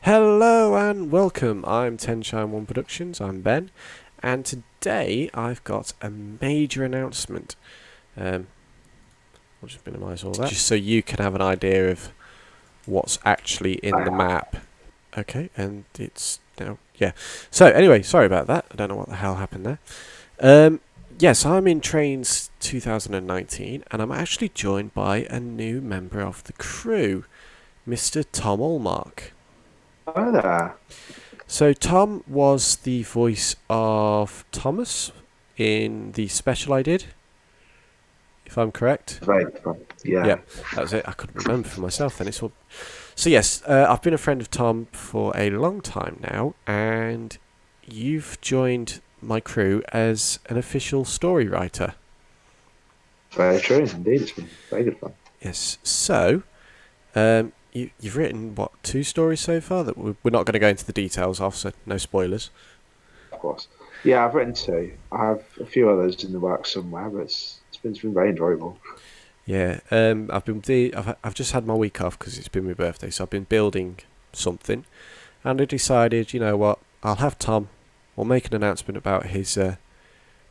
Hello and welcome. I'm Tenshine1 Productions. I'm Ben, and today I've got a major announcement. I'll just minimise all that, just so you can have an idea of what's actually in the map. Okay, and it's now So anyway, sorry about that. I don't know what the hell happened there. Yes, I'm in Trains 2019, and I'm actually joined by a new member of the crew, Mr. Tom Allmark. Hi there. So Tom was the voice of Thomas in the special I did, if I'm correct. Right. Yeah. Yeah, that was it. I couldn't remember for myself then. It's all... So yes, I've been a friend of Tom for a long time now, and you've joined my crew as an official story writer. Very true, indeed. It's been very good fun. Yes. So, you've written, what, 2 stories so far that we're not going to go into the details of, so no spoilers. Of course. Yeah, I've written 2. I have a few others in the works somewhere, but it's been very enjoyable. Yeah, I've just had my week off because it's been my birthday, so I've been building something, and I decided, you know what, I'll have Tom. We'll make an announcement about his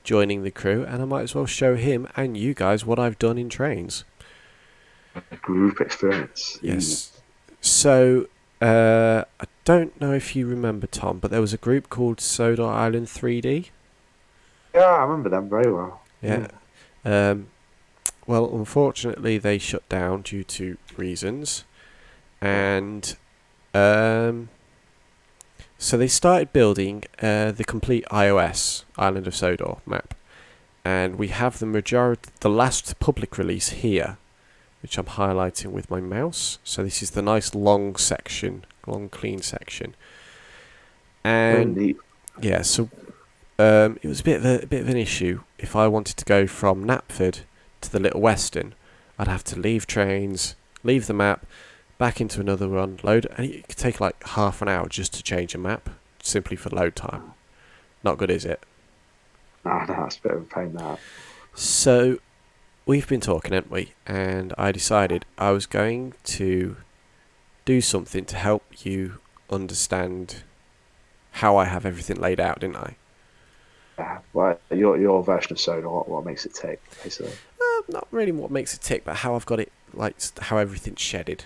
joining the crew, and I might as well show him and you guys what I've done in Trains. A group experience. Yes. So I don't know if you remember, Tom, but there was a group called Sodor Island 3D. Yeah, I remember them very well. Yeah. Well, unfortunately, they shut down due to reasons, and so they started building the complete iOS Island of Sodor map, and we have the last public release here, which I'm highlighting with my mouse. So this is the nice long section, long clean section, and yeah, so it was a bit of an issue. If I wanted to go from Knapford to the Little Western, I'd have to leave Trains, leave the map, back into another run, load, and it could take like half an hour just to change a map, simply for load time. Not good, is it? No, it's a bit of a pain that. So we've been talking, haven't we? And I decided I was going to do something to help you understand how I have everything laid out, didn't I? Yeah, well, your version of Sodor, what makes it tick, basically. Not really what makes it tick, but how I've got it, like how everything's shedded,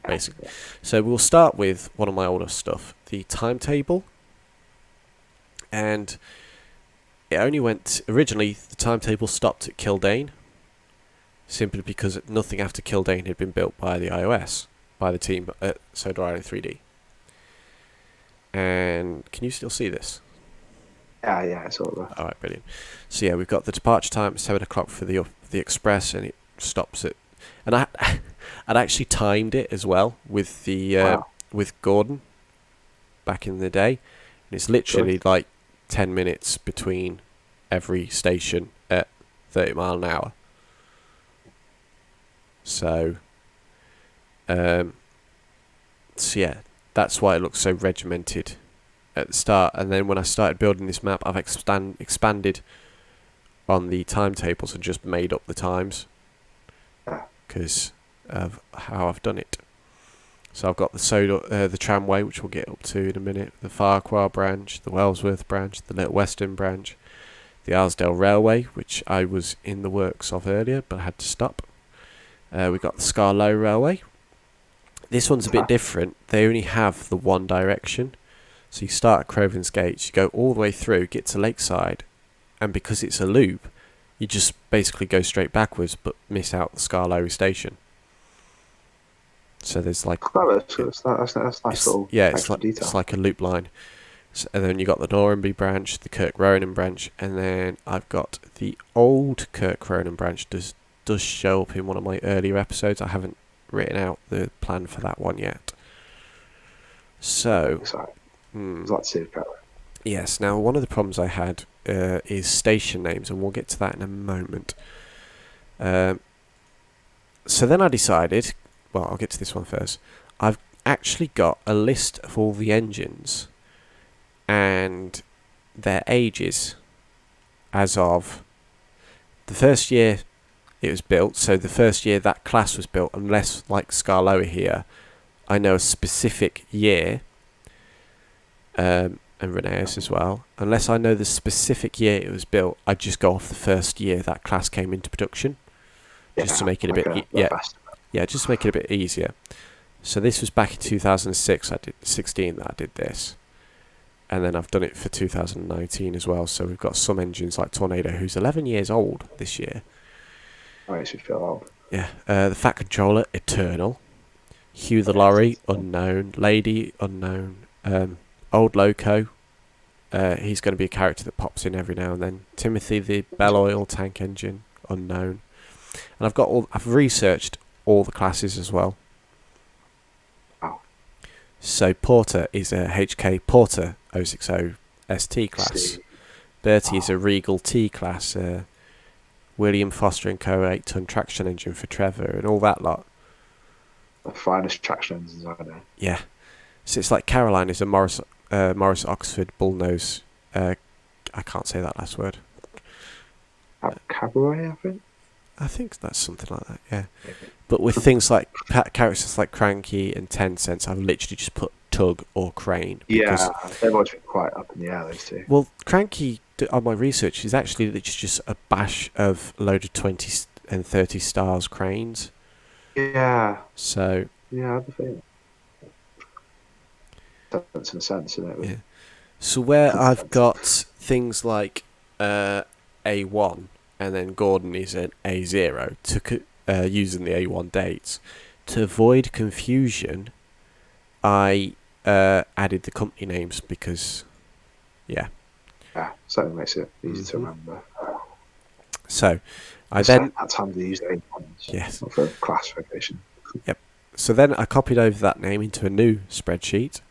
basically. Yeah. So we'll start with one of my older stuff, the timetable. And it only went... Originally, the timetable stopped at Kildane, simply because nothing after Kildane had been built by the iOS, by the team at Sodor Island 3D. And can you still see this? Yeah, it's all right. Alright, brilliant. So yeah, we've got the departure time at 7 o'clock for the express, and it stops at... And I'd actually timed it as well with the with Gordon back in the day. And it's literally like 10 minutes between every station at 30 mile an hour. So yeah, that's why it looks so regimented at the start. And then when I started building this map, I've expanded on the timetables and just made up the times because of how I've done it. So I've got the Sodor, the tramway, which we'll get up to in a minute, the Farquhar branch, the Wellsworth branch, the Little Western branch, the Arsdale railway, which I was in the works of earlier but I had to stop. We've got the Skarloey railway. This one's a bit different. They only have the one direction. So you start at Crovan's Gates, you go all the way through, get to Lakeside, and because it's a loop, you just basically go straight backwards but miss out the Skarloey station. So there's like... That's nice little detail. It's like a loop line. So, and then you got the Norramby branch, the Kirk Ronan branch, and then I've got the old Kirk Ronan branch does show up in one of my earlier episodes. I haven't written out the plan for that one yet. So... Yes, now one of the problems I had is station names, and we'll get to that in a moment. So then I decided, well, I'll get to this one first. I've actually got a list of all the engines and their ages as of the first year it was built. So the first year that class was built, unless like Skarloey here I know a specific year, and Reneus as well. Unless I know the specific year it was built, I just go off the first year that class came into production, just to make it a bit just to make it a bit easier. So this was back in 2006. I did 16 that I did this, and then I've done it for 2019 as well. So we've got some engines like Tornado, who's 11 years old this year. Makes me feel old. Yeah, the Fat Controller, Eternal. Hugh the Lorry, unknown. Lady, unknown. Old Loco, he's going to be a character that pops in every now and then. Timothy the Bell Oil Tank Engine, unknown. And I've researched all the classes as well. Wow. So Porter is a HK Porter 060 ST class. Bertie is a Regal T class. William Foster and Co. 8-ton traction engine for Trevor and all that lot. The finest traction engines I know. Yeah. So it's like Caroline is a Morris Oxford Bullnose. I can't say that last word. Cabaret, I think. I think that's something like that, yeah. But with things like characters like Cranky and 10 Cents, I've literally just put Tug or Crane. Yeah, they've always been quite up in the air, those two. Well, Cranky, on my research, is actually just a bash of loaded 20 and 30 stars cranes. Yeah. So. Yeah, I have a feeling. That's in a sense, isn't it? Yeah. So where I've got things like A1 and then Gordon is an A0 using the A1 dates. To avoid confusion, I added the company names because, yeah. Yeah, certainly makes it easy to remember. So, that's handy to use A1s. Yes. For classification. Yep. So then I copied over that name into a new spreadsheet,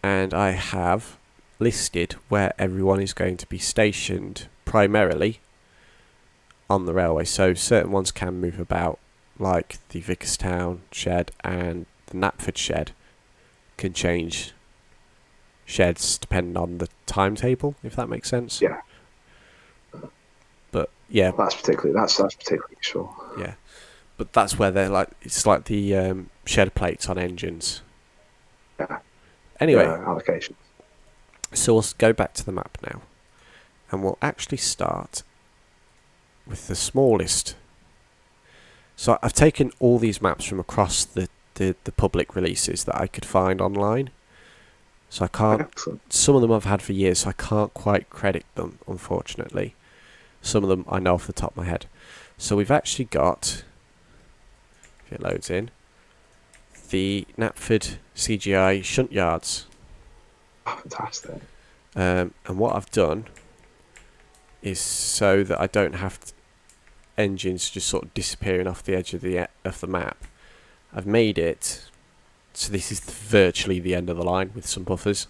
and I have listed where everyone is going to be stationed primarily on the railway. So certain ones can move about, like the Vickerstown shed and the Knapford shed can change sheds depending on the timetable, if that makes sense. Yeah. But yeah, that's particularly useful. Yeah, but that's where they're like, it's like the shed plates on engines. Yeah. Anyway, allocation. So we'll go back to the map now, and we'll actually start with the smallest. So I've taken all these maps from across the public releases that I could find online. So I can't. Excellent. Some of them I've had for years, so I can't quite credit them, unfortunately. Some of them I know off the top of my head. So we've actually got, if it loads in, the Knapford CGI shunt yards. Oh, fantastic. And what I've done is so that I don't have engines just sort of disappearing off the edge of the map. I've made it so this is virtually the end of the line with some buffers.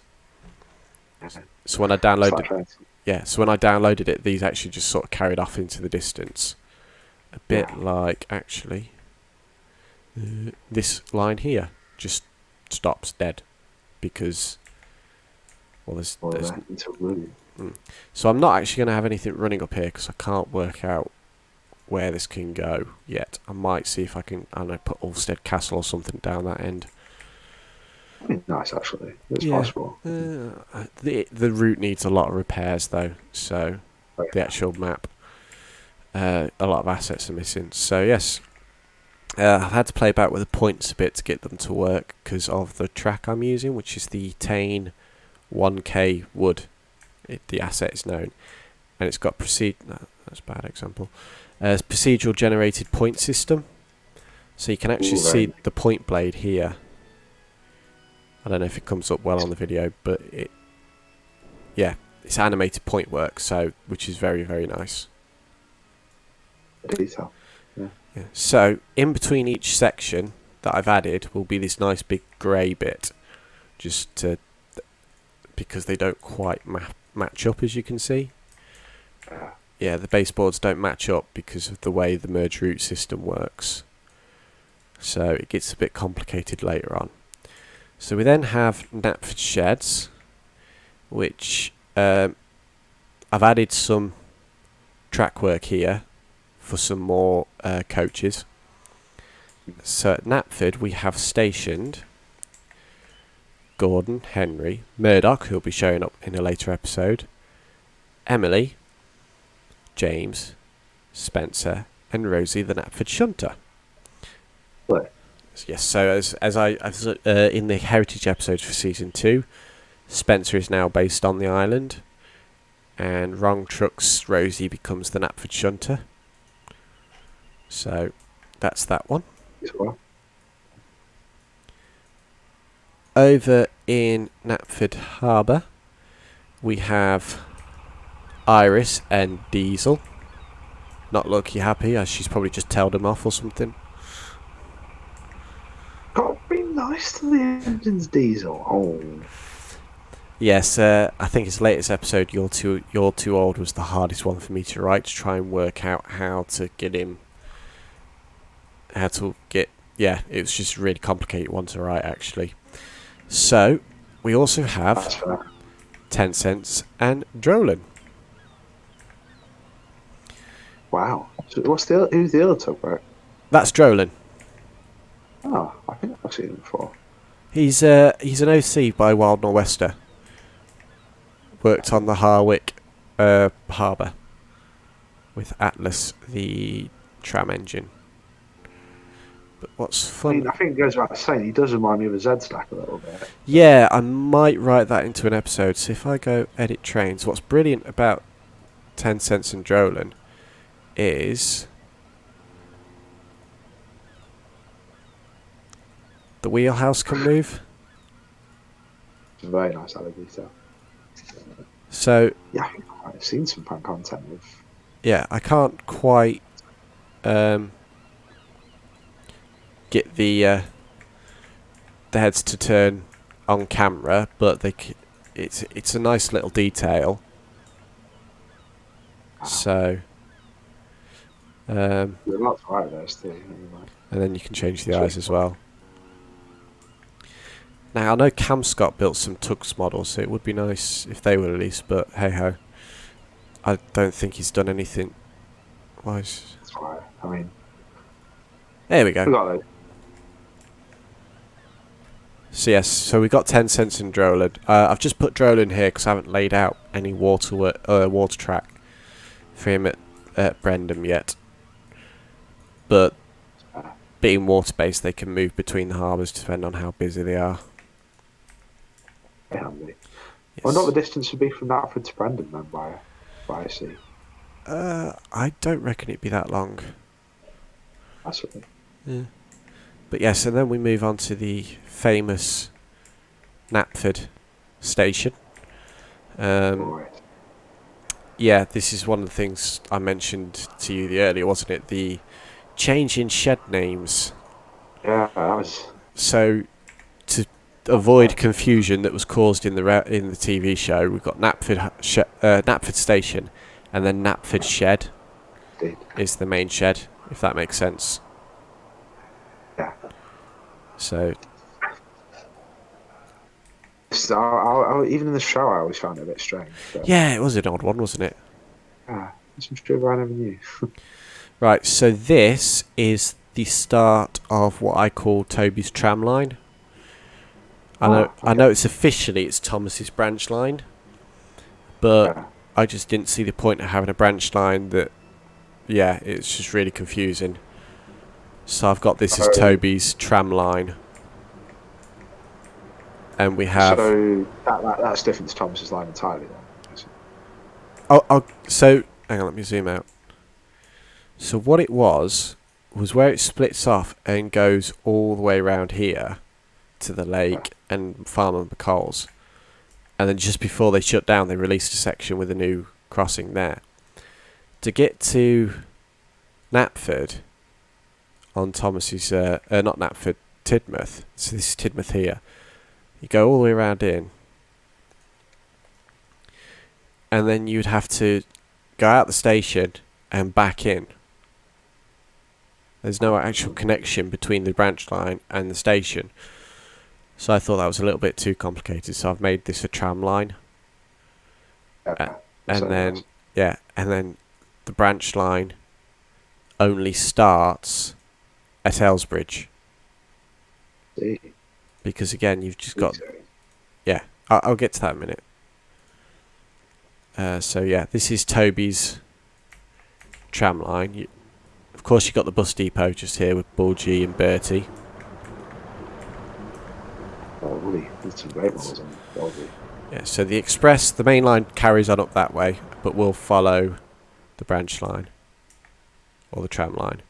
So when I downloaded it, these actually just sort of carried off into the distance. A bit like, actually, this line here just stops dead because, well, there's so I'm not actually going to have anything running up here because I can't work out where this can go yet. I might see if I can, I don't know, put Ulstead Castle or something down that end. Nice, actually. It's possible. The route needs a lot of repairs though, so the actual map, a lot of assets are missing. So yes, I've had to play about with the points a bit to get them to work because of the track I'm using, which is the Tane 1K wood. The asset is known, and it's got that's a bad example. Procedural generated point system, so you can actually see the point blade here. I don't know if it comes up well on the video, but it's animated point work, so which is very, very nice. Detail. Yeah. So in between each section that I've added will be this nice big grey bit, because they don't quite match up, as you can see. Yeah, the baseboards don't match up because of the way the merge route system works. So it gets a bit complicated later on. So we then have Knapford sheds, which I've added some track work here for some more coaches. So at Knapford we have stationed Gordon, Henry, Murdoch, who'll be showing up in a later episode, Emily, James, Spencer, and Rosie the Knapford Shunter. What? Yes, so as in the heritage episodes for season 2, Spencer is now based on the island, and Wrong Trucks Rosie becomes the Knapford Shunter. So that's that one. Well, Over in Knapford Harbour, we have Iris and Diesel. Not looking happy, as she's probably just tailed him off or something. gotta be nice to the engines, Diesel. Oh, Yes, I think his latest episode, You're Too Old, was the hardest one for me to write, to try and work out how to get him... Yeah, it was just a really complicated one to write, actually. So, we also that's have fair. 10 Cents and Drolan. Wow. So who's the other tugboat? That's Drolan. Oh, I think I've seen him before. He's an OC by Wild Nor'Wester. Worked on the Harwick harbour with Atlas, the tram engine. But what's I fun... mean, I think it goes without saying, he does remind me of a Z-Stack a little bit. Yeah, I might write that into an episode. So if I go edit trains, what's brilliant about 10 Cents and Drolan is the wheelhouse can move. It's a very nice added detail. So Yeah, I think I've seen some fan content with... yeah, I can't quite get the heads to turn on camera, but it's a nice little detail. So There's lots of right there too. Anyway. and then you can change the eyes as well. Now I know Cam Scott built some tugs models, so it would be nice if they were released, but hey ho, I don't think he's done anything wise. That's right. I mean, There we we go. got those. So yes, so we got 10 Cents and Drolan. I've just put Drolan here because I haven't laid out any water track for him at Brendam yet. But being water-based, they can move between the harbours depending on how busy they are. Very handy. Yes. I wonder what the distance would be from Knapford to Brendam then by sea. I don't reckon it'd be that long. That's what it. Yeah. But yes, and then we move on to the famous Knapford station. Right. Yeah, this is one of the things I mentioned to you earlier, wasn't it? The change in shed names. Yeah, that was... So, to avoid confusion that was caused in the TV show, we've got Knapford Station, and then Knapford Shed Indeed. is the main shed, if that makes sense. Yeah. So, Even in the show, I always found it a bit strange. But, yeah, it was an odd one, wasn't it? yeah, there's some shit I never knew. Right, so this is the start of what I call Toby's tram line. I know it's Thomas's branch line, but Yeah. I just didn't see the point of having a branch line that, yeah, it's just really confusing. So I've got this as Toby's tram line. And we have... So that's different to Thomas's line entirely then. So, hang on, let me zoom out. So what it was where it splits off and goes all the way around here to the lake and Farmer McCall's. And then just before they shut down, they released a section with a new crossing there. To get to Knapford on Thomas's... not Knapford, Tidmouth. So this is Tidmouth here. You go all the way around in. And then you'd have to go out the station and back in. There's no actual connection between the branch line and the station. So I thought that was a little bit too complicated, so I've made this a tram line. And then the branch line only starts at Elsebridge. See. Because again, you've just got... Yeah, I'll get to that in a minute. So yeah, this is Toby's tram line. Of course, you've got the bus depot just here with Bulgy and Bertie. Oh, really? There's some great ones on Dolby. Yeah, so the express, the main line carries on up that way, but we'll follow the branch line. Or the tram line.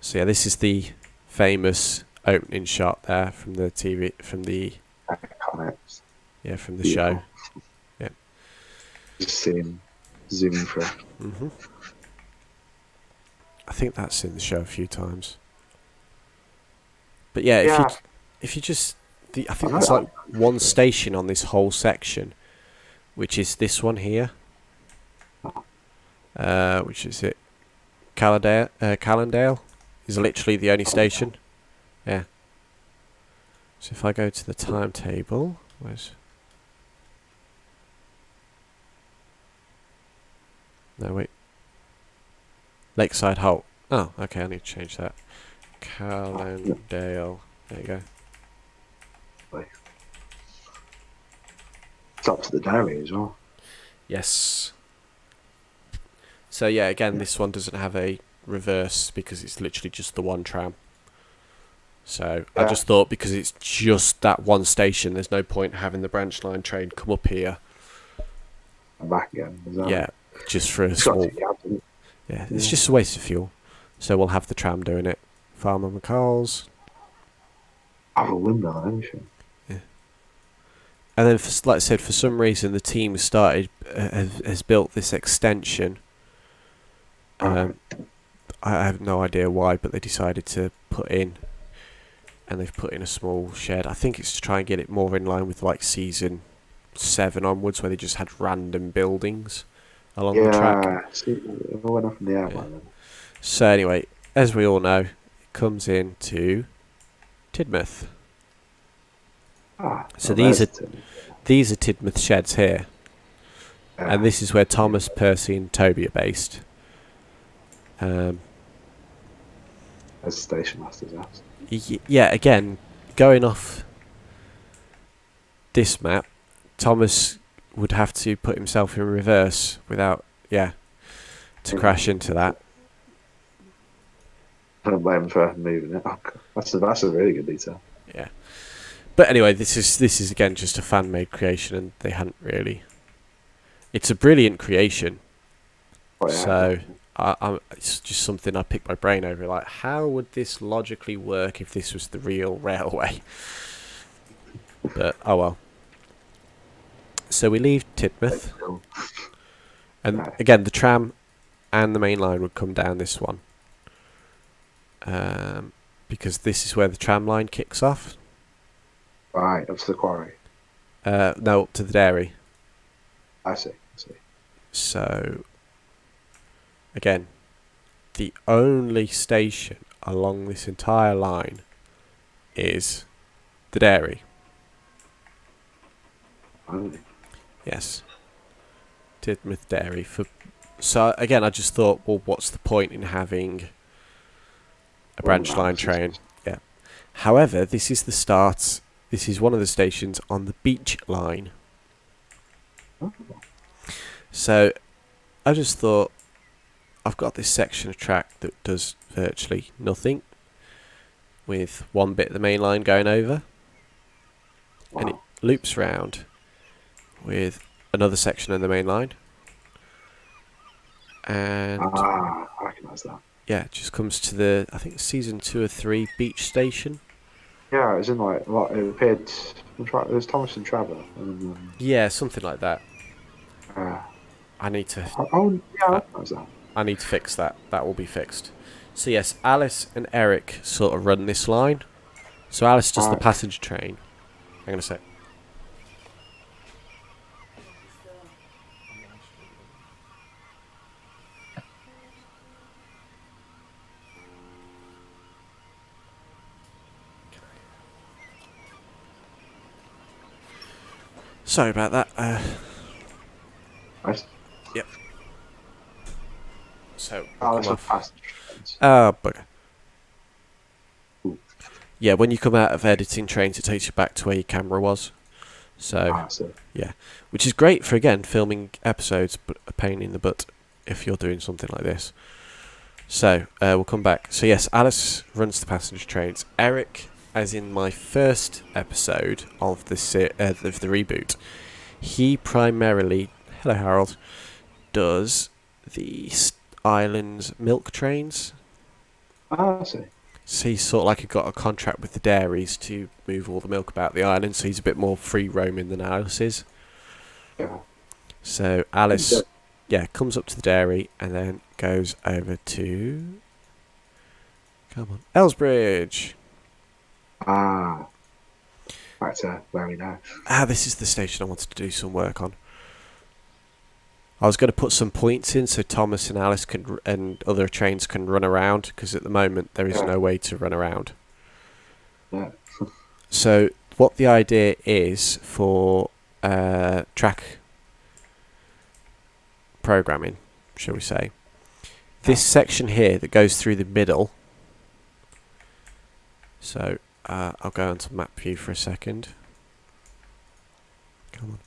So yeah, this is the famous opening shot there from the TV, from the... Iconics. Yeah, from the show. Yeah. Just seeing, zooming through. Mm-hmm. I think that's in the show a few times. But yeah, if you just... I think there's like one station on this whole section, which is this one here. Which is it? Callendale is literally the only station. Yeah. So if I go to the timetable, where's... No, wait. Lakeside Holt. Oh, okay, I need to change that. Callendale. There you go. It's up to the dairy as well. Yes. So yeah, again, this one doesn't have a reverse because it's literally just the one tram. So I just thought because it's just that one station, there's no point having the branch line train come up here. And back again. Yeah, just for a small... Yeah, it's just a waste of fuel. So we'll have the tram doing it. Farmer McCall's. Have a windmill and everything. Yeah. And then, like I said, for some reason the team has built this extension. I have no idea why, but they decided to put in, and they've put in a small shed. I think it's to try and get it more in line with like season 7 onwards, where they just had random buildings along the track. Yeah, it went up in the air. Yeah. So anyway, as we all know, it comes into Tidmouth. So these are Tidmouth sheds here, and this is where Thomas, Percy, and Toby are based. As station master's house. Yeah, again, going off this map, Thomas would have to put himself in reverse without, to crash into that. I don't blame him for moving it. Oh, that's a really good detail. Yeah, but anyway, this is again just a fan-made creation, and they hadn't really. It's a brilliant creation. Oh, yeah. So it's just something I picked my brain over. Like, how would this logically work if this was the real railway? But oh well. So we leave Tidmouth, and again the tram and the main line would come down this one, because this is where the tram line kicks off. Right, up to the quarry. No, up to the dairy. I see. So again, the only station along this entire line is the dairy. Only. Yes. Tidmouth Dairy. So again, I just thought, well, what's the point in having a branch line train? Yeah. However, this is the start. This is one of the stations on the beach line. Oh. So I just thought, I've got this section of track that does virtually nothing, with one bit of the main line going over, and it loops round with another section of the main line, and I recognise that. Yeah, it just comes to the, I think, season 2 or 3 beach station. Yeah, it was in like it appeared. It was Thomas and Trevor. Yeah, something like that. I need to. I need to fix that. That will be fixed. So yes, Alice and Eric sort of run this line. So Alice does the passenger train. Hang on a sec. Sorry about that. Nice. Yep. So. Alice with passenger trains. Oh, bugger. Yeah, when you come out of editing trains, it takes you back to where your camera was. So, So yeah. Which is great for, again, filming episodes, but a pain in the butt if you're doing something like this. So, we'll come back. So, yes, Alice runs the passenger trains. Eric, as in my first episode of the reboot, he primarily, hello Harold, does the island's milk trains. I see. So he's sort of like got a contract with the dairies to move all the milk about the island, so he's a bit more free roaming than Alice is. Yeah. So Alice, comes up to the dairy and then goes over to, come on, Elsebridge. Back to where we know. This is the station I wanted to do some work on. I was going to put some points in so Thomas and Alice and other trains can run around, because at the moment there is no way to run around. Yeah. So what the idea is for track programming, shall we say, this section here that goes through the middle. So I'll go onto map view for a second. Come on.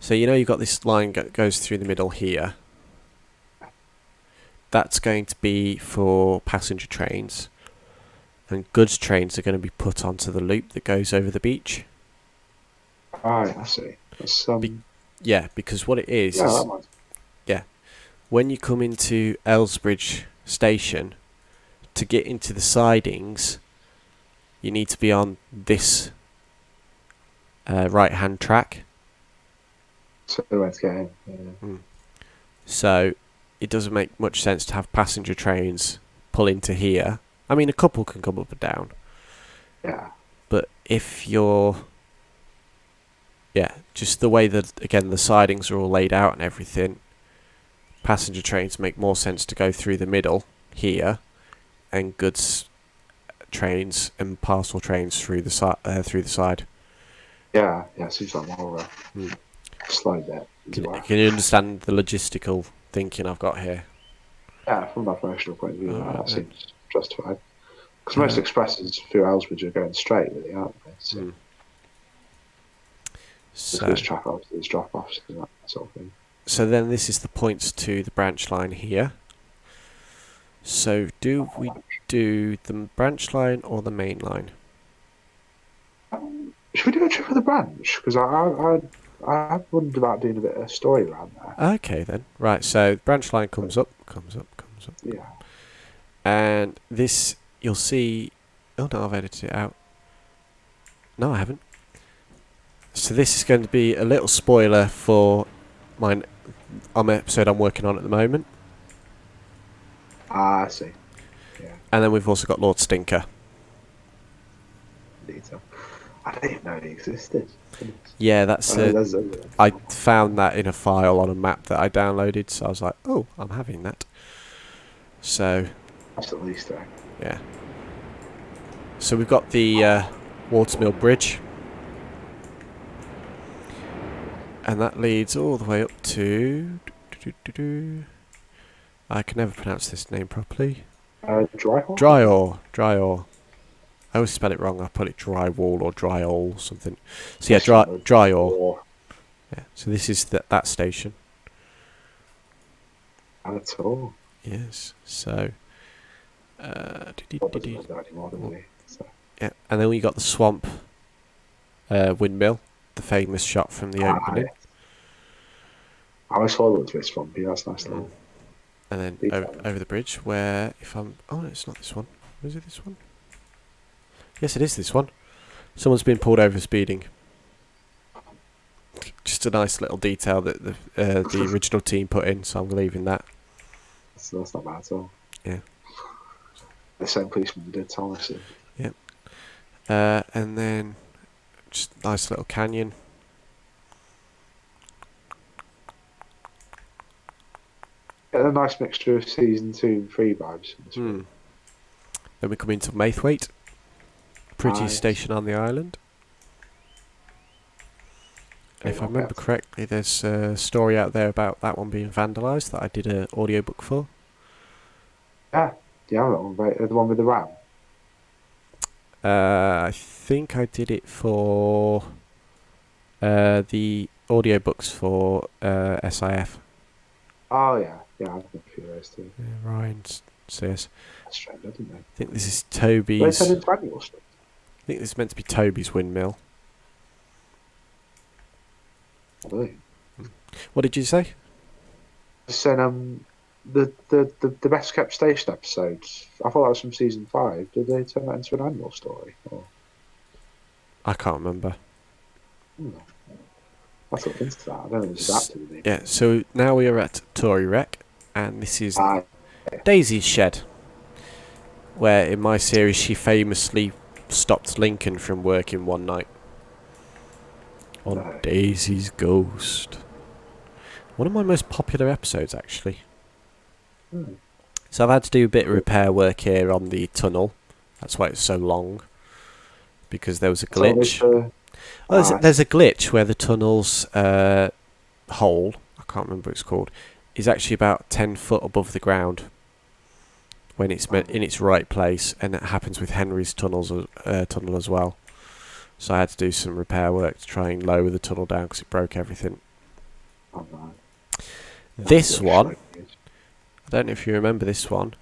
So you know you've got this line that goes through the middle here. That's going to be for passenger trains, and goods trains are going to be put onto the loop that goes over the beach. Right, I see. That's, because what it is, yeah, when you come into Elsebridge station, to get into the sidings, you need to be on this right-hand track. So let's get in. Yeah. So it doesn't make much sense to have passenger trains pull into here. I mean, a couple can come up and down. Yeah. But if you're... just the way that, again, the sidings are all laid out and everything, passenger trains make more sense to go through the middle here, and goods trains and parcel trains through the side. Yeah, seems like more of a slide there. Can you understand the logistical thinking I've got here? Yeah, from an operational point of view, that seems justified. Because most expresses through Elsebridge are going straight, really, aren't they? So there's track offs, there's drop offs, and that sort of thing. So then this is the points to the branch line here. So do we do the branch line or the main line? Should we do a trip for the branch? Because I wondered about doing a bit of story around there. Okay then. Right, so branch line comes up. Yeah. And this, you'll see... Oh no, I've edited it out. No, I haven't. So this is going to be a little spoiler for my episode I'm working on at the moment. I see. Yeah. And then we've also got Lord Stinker. I didn't even know it existed. Yeah, that's I found that in a file on a map that I downloaded, so I was like, oh, I'm having that. So that's at least there. Yeah. So we've got the Watermill Bridge, and that leads all the way up to... I can never pronounce this name properly. Dryore. I always spell it wrong. I put it drywall or dryall or something. So yeah, Dryore. Yeah. So this is that station. At all. Yes. So. Yeah, and then we got the swamp windmill, the famous shot from the opening. I always thought it was this one, but that's nice little. And then over the bridge, where if I'm... Oh, no, it's not this one. Was it this one? Yes, it is this one. Someone's been pulled over speeding. Just a nice little detail that the original team put in, so I'm leaving that. That's not bad at all. Yeah. The same policeman did Thomas. Yep. And then just a nice little canyon. Yeah, a nice mixture of season 2 and 3 vibes. Then we come into Maithwaite. Prettiest station on the island. And if I remember correctly, there's a story out there about that one being vandalised that I did an audiobook for. Yeah, that one, right? The one with the ram. I think I did it for the audiobooks for SIF. Oh yeah, I've done a few of those too. Yeah, Ryan says. That's strange, didn't they? I think this is They Toby's. turned into annual stuff. I think this is meant to be Toby's windmill. Really? What did you say? Saying the best kept station episodes. I thought that was from season 5. Did they turn that into an annual story? Or... I can't remember. I looked into that. I don't know if it's adapted. Yeah, so now we are at Toryreck, and this is Yeah. Daisy's shed, where in my series she famously stopped Lincoln from working one night on No. Daisy's Ghost. One of my most popular episodes, actually. So I've had to do a bit of repair work here on the tunnel. That's why it's so long, because there was a glitch. There's a glitch where the tunnel's hole, I can't remember what it's called, is actually about 10 foot above the ground when it's in its right place, and it happens with Henry's tunnel as well. So I had to do some repair work to try and lower the tunnel down because it broke everything. Oh, no. This one, I don't know if you remember this one.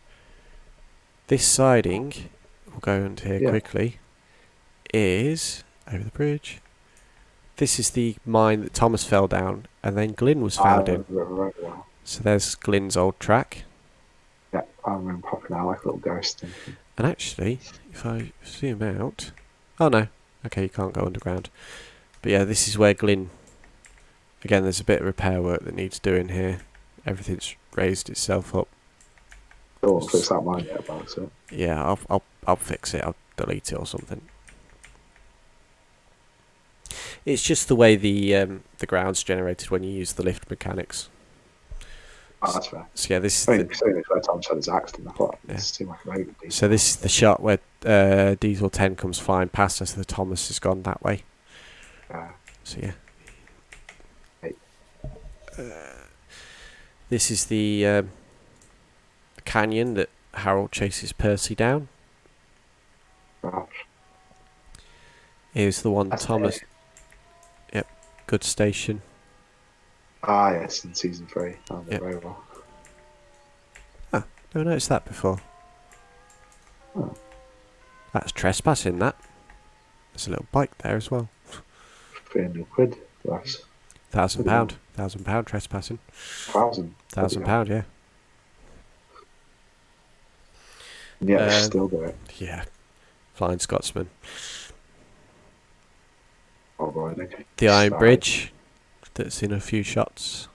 This siding, we'll go into here quickly, is over the bridge. This is the mine that Thomas fell down, and then Glyn was found in. Right. So there's Glyn's old track. Yeah, I remember popping out like a little ghost. And actually, if I zoom out... Oh no, okay, you can't go underground. But yeah, this is where Glyn... Again, there's a bit of repair work that needs doing here. Everything's raised itself up. Don't fix that mine yet about it. Yeah, I'll fix it. I'll delete it or something. It's just the way the ground's generated when you use the lift mechanics. Oh, that's fair. So yeah, this is where Tom said his accident. I thought it seemed like a very good piece. So this is the shot where Diesel 10 comes flying past us. The Thomas has gone that way. So yeah. This is the canyon that Harold chases Percy down. Gosh. Here's the one That's Thomas... Yep, good station. Ah, yes, in season 3. Yep. Very well. Ah, never noticed that before. Oh. That's trespassing, that. There's a little bike there as well. £300 less. £1,000. £1,000 trespassing. £1,000, yeah. Yeah, they still do it. Yeah. Flying Scotsman. Oh, right, okay. The Iron Bridge, that's in a few shots.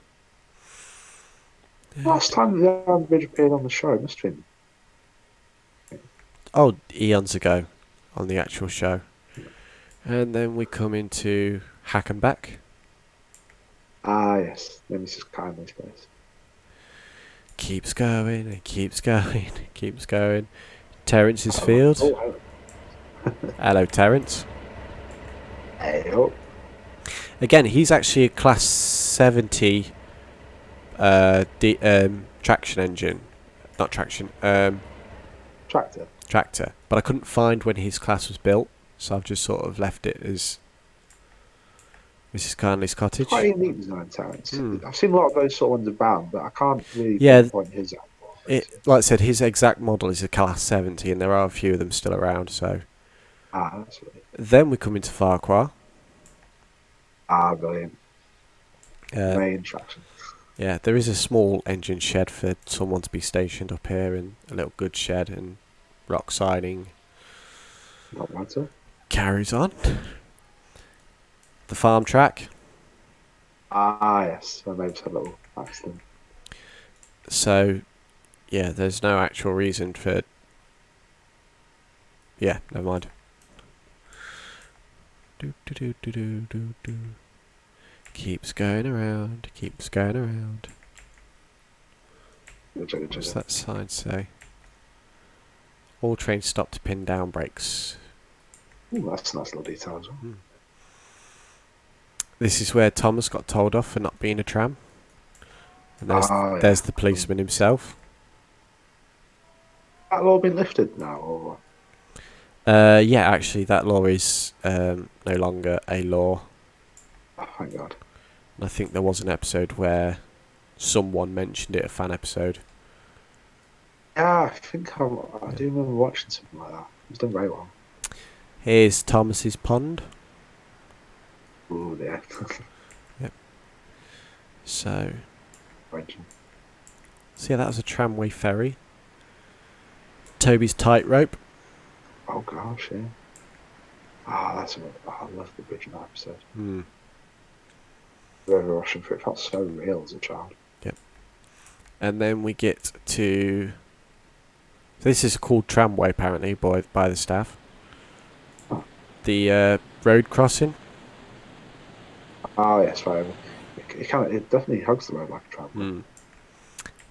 Last time the Iron Bridge appeared on the show, must have been. Oh, eons ago on the actual show. And then we come into Hackenback. Ah, yes. Then Mrs. Kindly's place. Keeps going and keeps going and keeps going. Terence's field. Oh, Hello, Terence. hey, oh. Again, he's actually a class 70 traction engine. Not traction. Tractor. But I couldn't find when his class was built, so I've just sort of left it as Mrs. Kindly's cottage. Quite a unique design, Terence. I've seen a lot of those sort of ones abound, but I can't really pinpoint his out. Like I said, his exact model is a class 70, and there are a few of them still around. So. Ah, that's right. Then we come into Farquhar. Ah, brilliant. Main traction. Yeah, there is a small engine shed for someone to be stationed up here, and a little goods shed and rock siding. Not bad, sir. Carries on. The farm track. Ah, yes. I maybe had a little accident. So, yeah, there's no actual reason for... Yeah, never mind. Keeps going around, keeps going around. What's that sign say? All trains stop to pin down brakes. Ooh, that's a nice little detail as well. This is where Thomas got told off for not being a tram. And there's the policeman himself. Has that all been lifted now, or what? Yeah, actually, that law is no longer a law. Oh, thank God. And I think there was an episode where someone mentioned it, a fan episode. Yeah, I think I Yeah. do remember watching something like that. It was done very well. Here's Thomas's pond. Oh, yeah. So Original. yeah, that was a tramway ferry. Toby's tightrope. Oh, gosh, yeah. I love the bridge in that episode. River rushing through it felt so real as a child. Yep. And then we get to... This is called tramway, apparently, by the staff. Oh. The road crossing. Oh, yes, right. It definitely hugs the road like a tramway.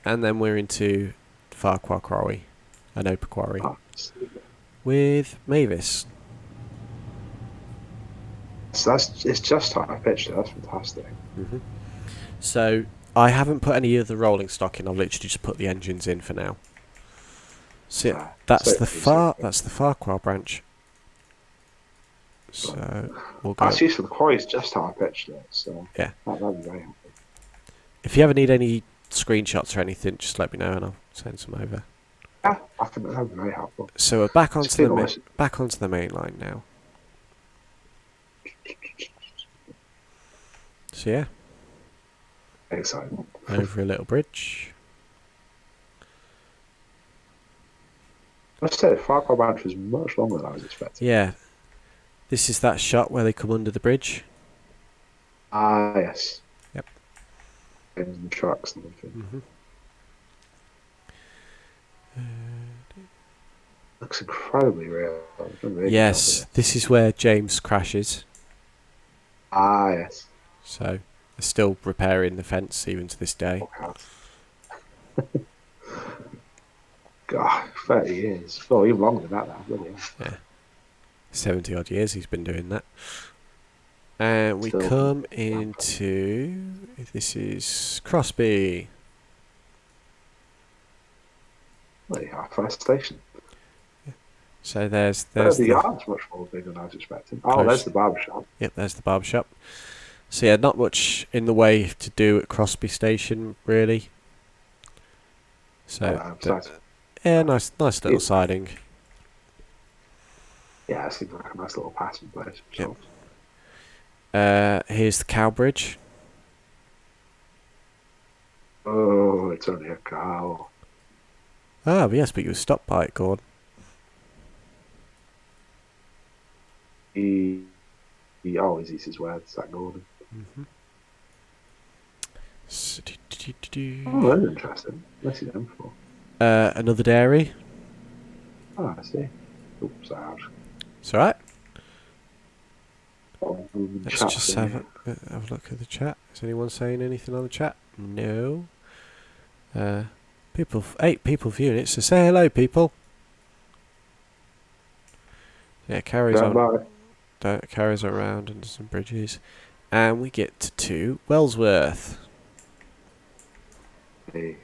And then we're into Farquhar quarry, an open quarry, with Mavis. So it's just how I pitched it. That's fantastic. So I haven't put any of the rolling stock in. I've literally just put the engines in for now. So that's the Farquhar branch. So we'll go. That's useful. The quarry is just how I pitched it. So yeah, that'd be very helpful. If you ever need any screenshots or anything, just let me know and I'll send some over. Yeah, that'd be very helpful. So we're back onto the main line now. So yeah, exciting. Over a little bridge. I said Farquhar branch was much longer than I was expecting. Yeah, this is that shot where they come under the bridge. Ah, yes. Yep. And trucks and everything. Looks incredibly real. Really yes, this is where James crashes. Ah, yes. So they're still repairing the fence even to this day. God, 30 years. Well, even longer than that now, really. Yeah. 70 odd years he's been doing that. And we come into... This is Crosby. Well, yeah, first station. So there's the yard's much more big than I was expecting. Oh, there's the barber shop. Yep, there's the barber shop. So yeah, not much in the way to do at Crosby Station, really. So yeah, nice little siding. Yeah, it seems like a nice little passing place. Yep. Here's the cow bridge. Oh, it's only a cow. Ah, yes, but you were stopped by it, Gordon. He always eats his words, that Gordon. Oh, that's interesting. Let's see them for. Another dairy. Oh, I see. Oops, ouch. It's alright. Let's just have a look at the chat. Is anyone saying anything on the chat? No. 8 people viewing it, so say hello, people. Yeah, carries on. Carries around under some bridges. And we get to Wellsworth. The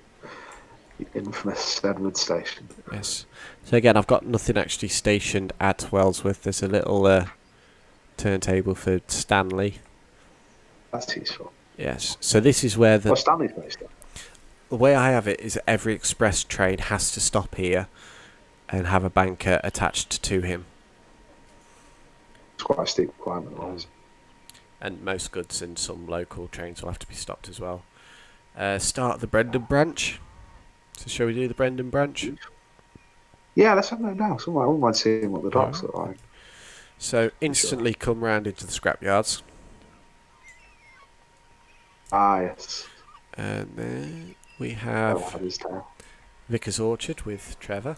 infamous Edward Station. Yes. So again, I've got nothing actually stationed at Wellsworth. There's a little turntable for Stanley. That's useful. Yes. So this is where the... Stanley's based on. The way I have it is every express train has to stop here and have a banker attached to him. It's quite a steep requirement, otherwise. And most goods and some local trains will have to be stopped as well. Start the Brendam branch. So shall we do the Brendam branch? Yeah, let's have that now. I wouldn't mind seeing what the docks look like. So instantly come round into the scrapyards. Ah, yes. And then we have Vicar's Orchard with Trevor.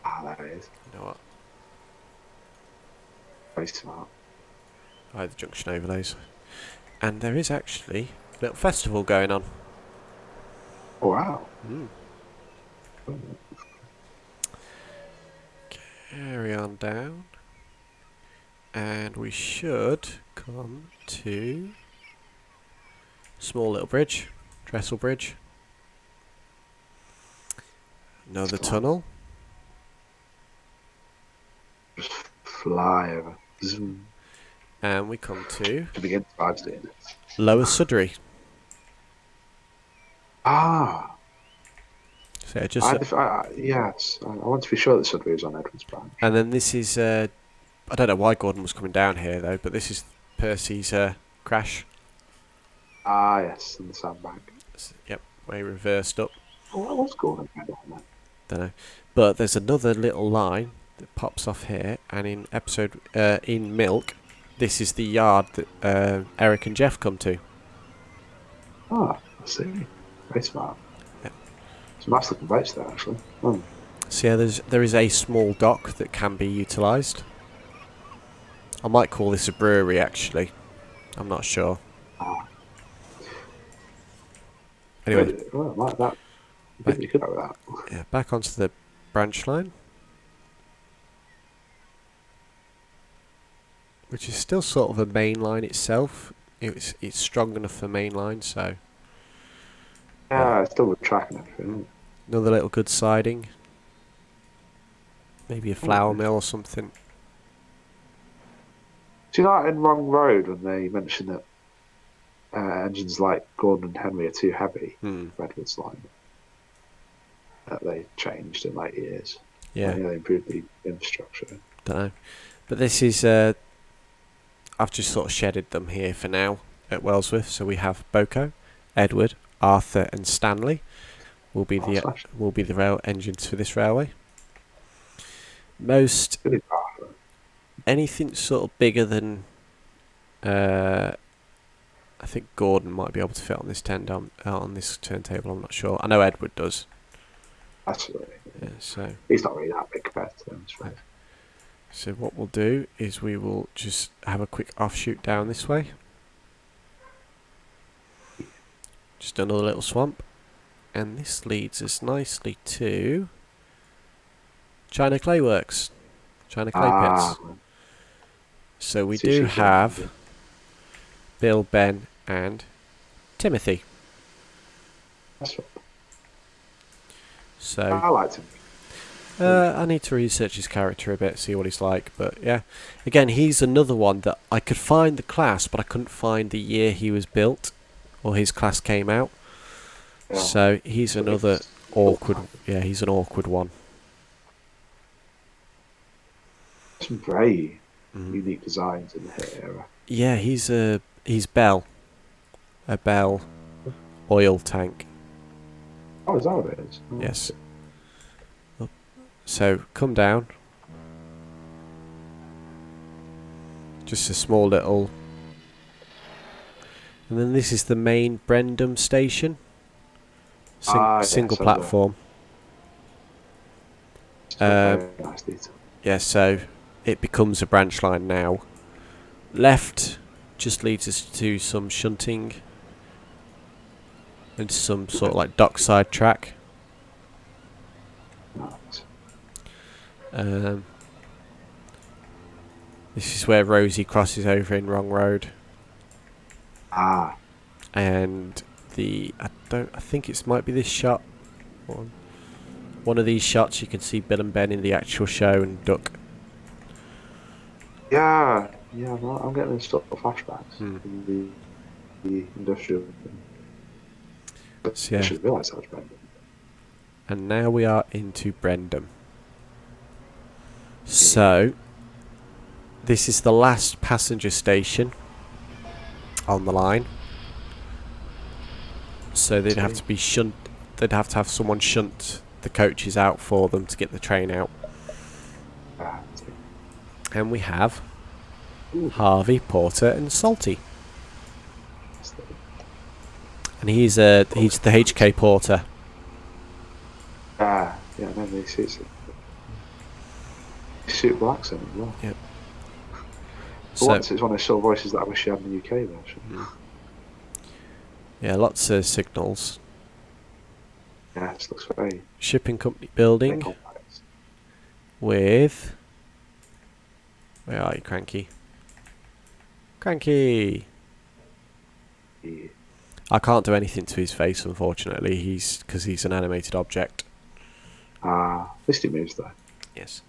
Ah, there it is. You know what? Very smart. The junction overlays. And there is actually a little festival going on. Oh, wow. Carry on down. And we should come to small little bridge. Trestle Bridge. Another tunnel. fly over. Zoom. And we come to To begin Arsdale. Lower Sudbury. Ah, So just, yes. I want to be sure that Sudbury was on Edward's branch. and then this is I don't know why Gordon was coming down here though, but this is Percy's crash. Ah, yes, in the sandbank. Yep, way reversed up. Oh, what was going on there? Don't know, but there's another little line that pops off here, and in episode in Milk, this is the yard that Eric and Jeff come to. Ah, I see. Very smart. Yep. Some nice looking boats there, actually. Oh. So yeah, there is a small dock that can be utilised. I might call this a brewery, actually. I'm not sure. Ah. Anyway, Well, like that. You could have that. yeah, back onto the branch line, which is still sort of a main line itself. It's strong enough for main line, so Yeah, it's still with track and everything. another little good siding. Maybe a flour mill or something. Do you know in Wrong Road when they mention that engines like Gordon and Henry are too heavy, Redwood's line, that they changed in late years? Yeah, they improved the infrastructure. don't know. But this is I've just sort of shedded them here for now at Wellsworth. So we have Boko, Edward, Arthur, and Stanley will be the rail engines for this railway. Most anything sort of bigger than I think Gordon might be able to fit on this on this turntable. I'm not sure. I know Edward does. Absolutely. Yeah, so he's not really that big compared to them. Right. So what we'll do is we will just have a quick offshoot down this way. Just another little swamp, and this leads us nicely to China Clay Works, China Clay Pits. So we do have Bill, Ben, and Timothy. That's right. So I liked him. I need to research his character a bit, see what he's like. But yeah, again, he's another one that I could find the class, but I couldn't find the year he was built or his class came out. Yeah. So he's another awkward. Yeah, he's an awkward one. Some very unique designs in the era. Yeah, he's Bell, a Bell oil tank. Oh, is that what it is? Oh, yes. So come down. Just a small little. And then this is the main Brendam station. Single platform. Yeah, so it becomes a branch line now. Left just leads us to some shunting and some sort of like dockside track. This is where Rosie crosses over in Wrong Road. And I think it might be this shot. One of these shots you can see Bill and Ben in the actual show and duck. Yeah, I'm getting sort of flashbacks in the industrial. So, yeah. I should realise that was Brendam. And now we are into Brendam. So, this is the last passenger station on the line. So they'd have to be shunt. They'd have to have someone shunt the coaches out for them to get the train out. And we have Harvey, Porter, and Salty. And he's the HK Porter. Yeah, no, he suits it. Suitable accent as well. Yep. For once, it's one of those sort of voices that I wish you had in the UK version. Yeah, lots of signals. Yeah, it looks very... Shipping company building. With... Where are you, Cranky? Cranky! Yeah. I can't do anything to his face, unfortunately, because he's an animated object. At least he moves though. Yes.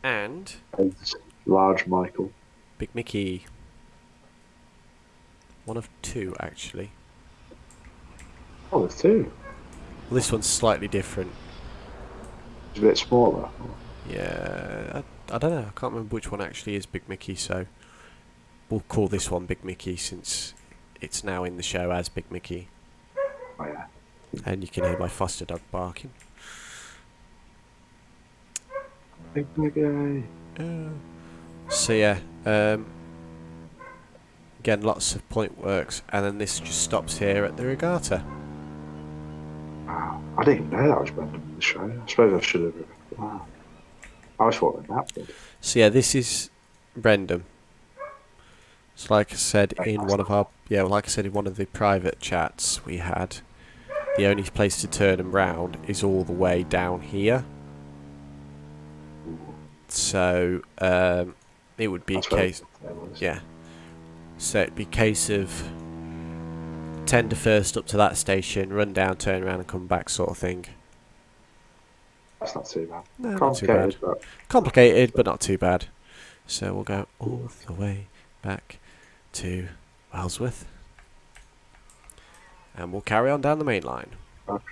And... Large Michael. Big Mickey. One of two, actually. Oh, there's two. Well, this one's slightly different. It's a bit smaller. Yeah, I don't know. I can't remember which one actually is Big Mickey, so we'll call this one Big Mickey since it's now in the show as Big Mickey. Oh, yeah. And you can hear my foster dog barking. Big Mickey. So yeah, again, lots of point works, and then this just stops here at the regatta. Wow. I didn't even know that was Brendam in the show. I suppose I should have. Wow. I was thought it was Knapford. So yeah, this is Brendam. So like I said in one of our in one of the private chats we had, the only place to turn them round is all the way down here. So it would be a case, yeah. So it'd be a case of tender first up to that station, run down, turn around, and come back, sort of thing. That's not too bad. No, not too bad. Complicated, but not too bad. So we'll go all the way back to Wellsworth, and we'll carry on down the main line.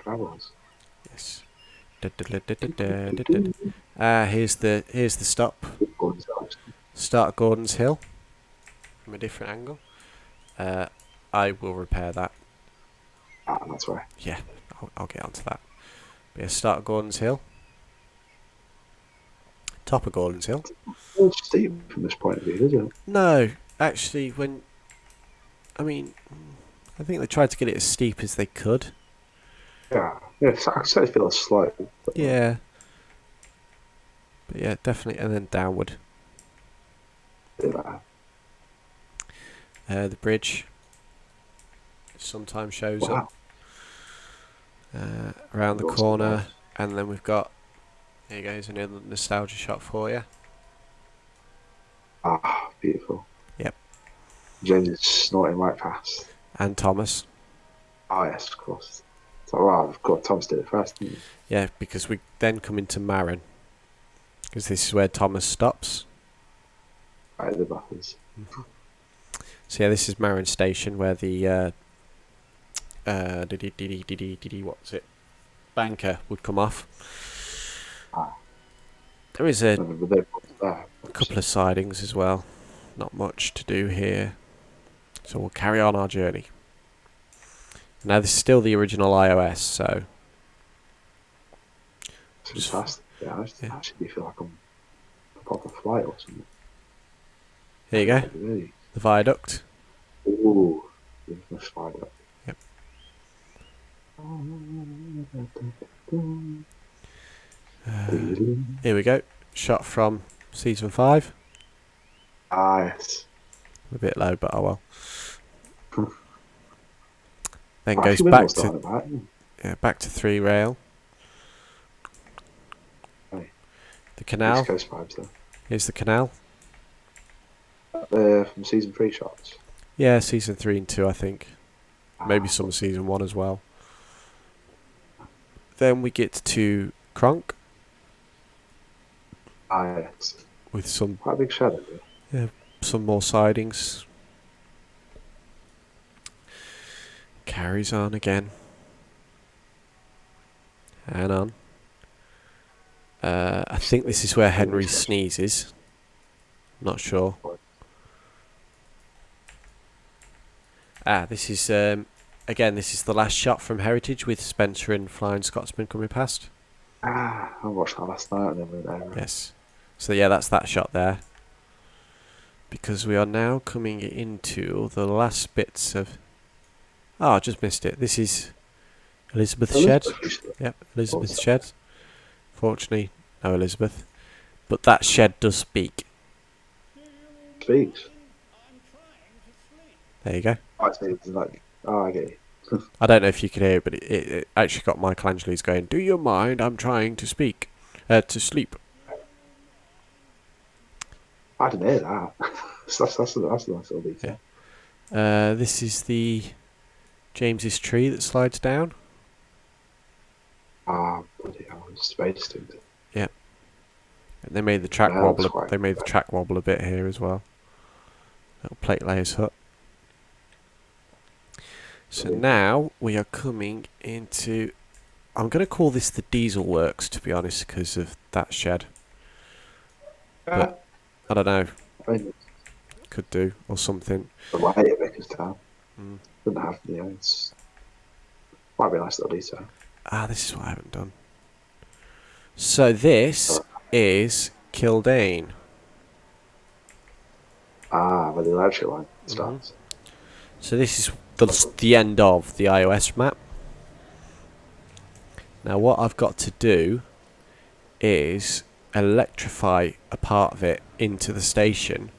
Travels. Yes. Here's the stop. Start Gordon's Hill from a different angle. I will repair that. Ah, that's right. Yeah, I'll get onto that. But yeah, start Gordon's Hill. Top of Gordon's Hill. It's steep from this point of view, isn't it? No, actually, I think they tried to get it as steep as they could. Yeah. I certainly feel a slope. Yeah. But yeah, definitely, and then downward. Yeah. The bridge sometimes shows up around the corner, and then we've got, there you go, here's another nostalgia shot for you. Ah, beautiful. Yep. James is snorting right past. And Thomas. Oh, yes, of course. So, well, of course, Thomas did it first, didn't he? Yeah, because we then come into Marin, because this is where Thomas stops. Right, the buffers. So yeah, this is Marin Station, where the what's it? Banker would come off. There is a couple of sidings as well. Not much to do here, so we'll carry on our journey. Now this is still the original iOS, so it's fast. Yeah, I actually feel like I'm a proper flight or something. Here you go. Really? The viaduct. Ooh, infamous viaduct. Yep. Here we go. Shot from season 5. Ah, yes. A bit low, but oh well. Then Well, goes back to 3 rail. Hey. The canal. East Coast vibes there. Here's the canal. From season 3 shots. Yeah, season 3 and 2, I think. Maybe some season 1 as well. Then we get to Kronk. Ah, yes. With some quite a big shadow there. Yeah, some more sidings. Carries on again. And on. I think this is where Henry sneezes. Not sure. This is again. This is the last shot from Heritage with Spencer and Flying Scotsman coming past. I watched that last night and then went over. Yes. So yeah, that's that shot there. Because we are now coming into the last bits of. Oh, I just missed it. This is Elizabeth Shed. Yep, Elizabeth Shed. Fortunately, no Elizabeth. But that shed does speak. Speaks. There you go. I get you. I don't know if you can hear it, but it actually got Michelangelo's going, "Do you mind? I'm trying to speak. To sleep." I didn't hear that. that's a nice little detail. Yeah. This is the James's tree that slides down. Ah, bloody hell, it's space too. Yep. They made the track Yeah, wobble. that's quite They made the track wobble a bit here as well. Little plate layers hut. So now we are coming into. I'm going to call this the diesel works, to be honest, because of that shed. But I don't know. I mean, Could do or something. the way at Vicarstown doesn't have, it's might be a nice little detail. This is what I haven't done. So this is Kildane. Where the electric line starts. So this is the end of the iOS map. Now what I've got to do is electrify a part of it into the station,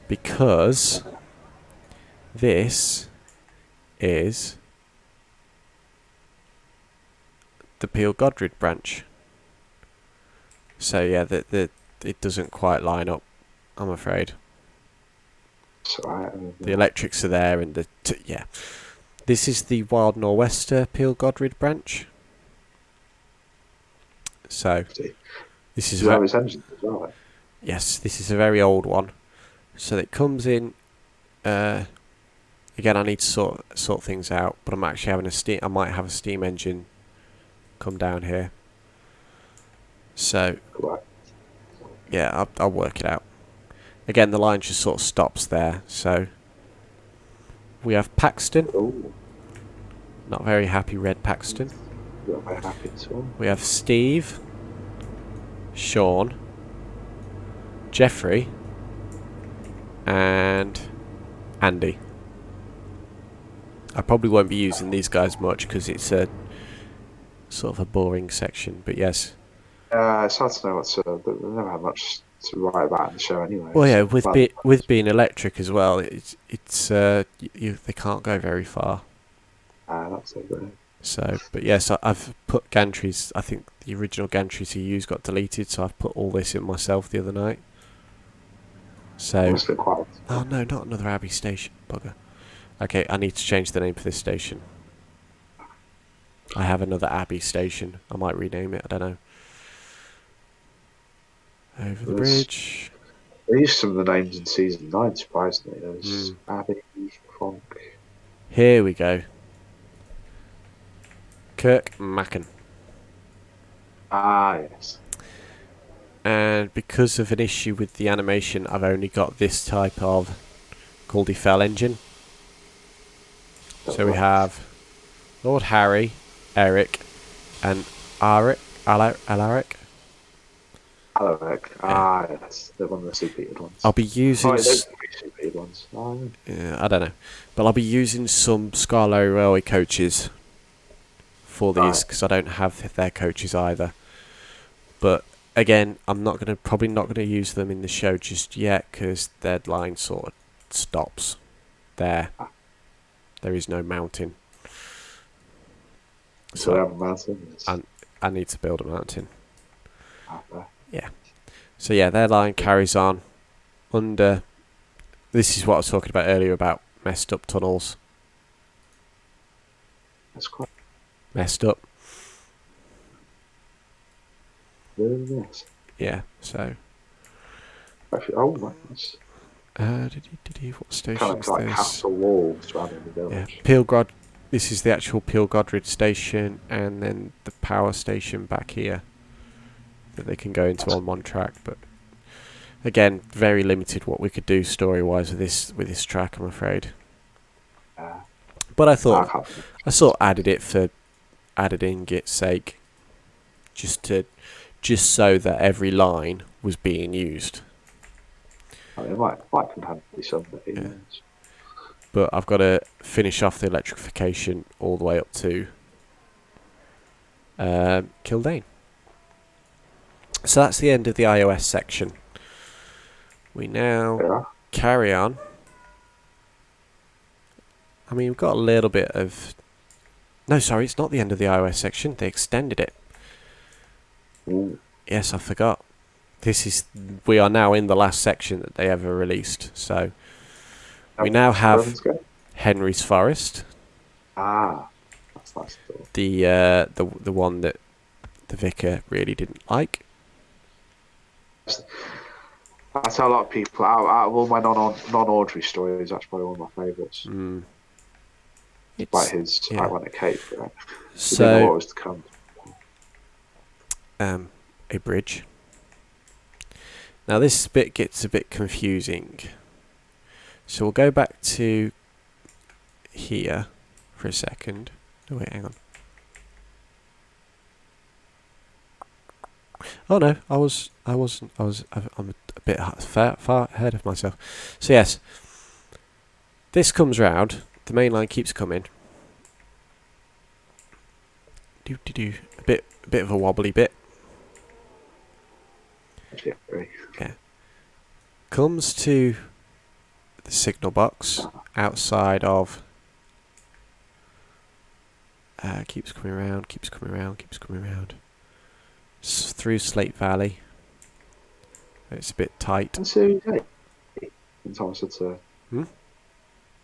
because this is the Godred branch. So yeah, it doesn't quite line up, I'm afraid. The electrics are there, and yeah. This is the Wild Nor'Wester Godred branch. So this is its engines as well. Yes, this is a very old one. So it comes in. Again, I need to sort things out, but I'm actually having I might have a steam engine come down here. So yeah, I'll work it out. Again, the line just sort of stops there. So we have Paxton. Ooh. Not very happy, Red Paxton. Not very happy at all. We have Steve, Sean, Jeffrey, and Andy. I probably won't be using these guys much because it's a sort of a boring section, but yes. It's hard to know what to. They never had much to write about in the show anyway. Well, yeah, with being electric as well, it's they can't go very far. That's so good. So, but yes, I've put gantries. I think the original gantries he used got deleted, so I've put all this in myself the other night. So, oh no, not another Abbey station, bugger. Okay, I need to change the name for this station. I have another Abbey station. I might rename it. I don't know. Over the bridge. They used some of the names in season 9, surprisingly. There's Abbey, Fonk. Here we go. Kirk Mackin. Yes. And because of an issue with the animation, I've only got this type of Goldie Fell engine. So we have Lord Harry, Eric, and Alaric. Alaric. Yes. They're one of the superheated ones. I'll be using. Those superheated ones. Yeah, I don't know, but I'll be using some Skarloey railway coaches for these because I don't have their coaches either. But again, I'm probably not gonna use them in the show just yet because their line sort of stops there. There is no mountain. So I have a mountain. I need to build a mountain. Yeah. So yeah, their line carries on under. This is what I was talking about earlier about messed up tunnels. That's quite messed up. Really nice. Yeah. So. Actually, nice. What station kind of is like this? castle walls surrounding the village. Yeah, This is the actual Godred station, and then the power station back here that they can go into on one track. But again, very limited what we could do story-wise with this track, I'm afraid. But I thought added it for added in git's sake, just so that every line was being used. It might come handy someday. Yeah. But I've got to finish off the electrification all the way up to Kildane. So that's the end of the iOS section. We now carry on. I mean, we've got a little bit of... No, sorry, it's not the end of the iOS section. They extended it. Ooh. Yes, I forgot. We are now in the last section that they ever released. So we now have Henry's Forest. That's nice. The one that the vicar really didn't like. I tell a lot of people, out of all my non-Audrey stories, that's probably one of my favourites. Despite his ironic cape, right? We didn't know what was to come. A bridge. Now this bit gets a bit confusing. So we'll go back to here for a second. Oh wait, hang on. Oh no, I'm a bit far ahead of myself. So yes, this comes round. The main line keeps coming. A bit of a wobbly bit. Yeah. Comes to the signal box outside of. Keeps coming around. Through Slate Valley. It's a bit tight. And so, Thomas had to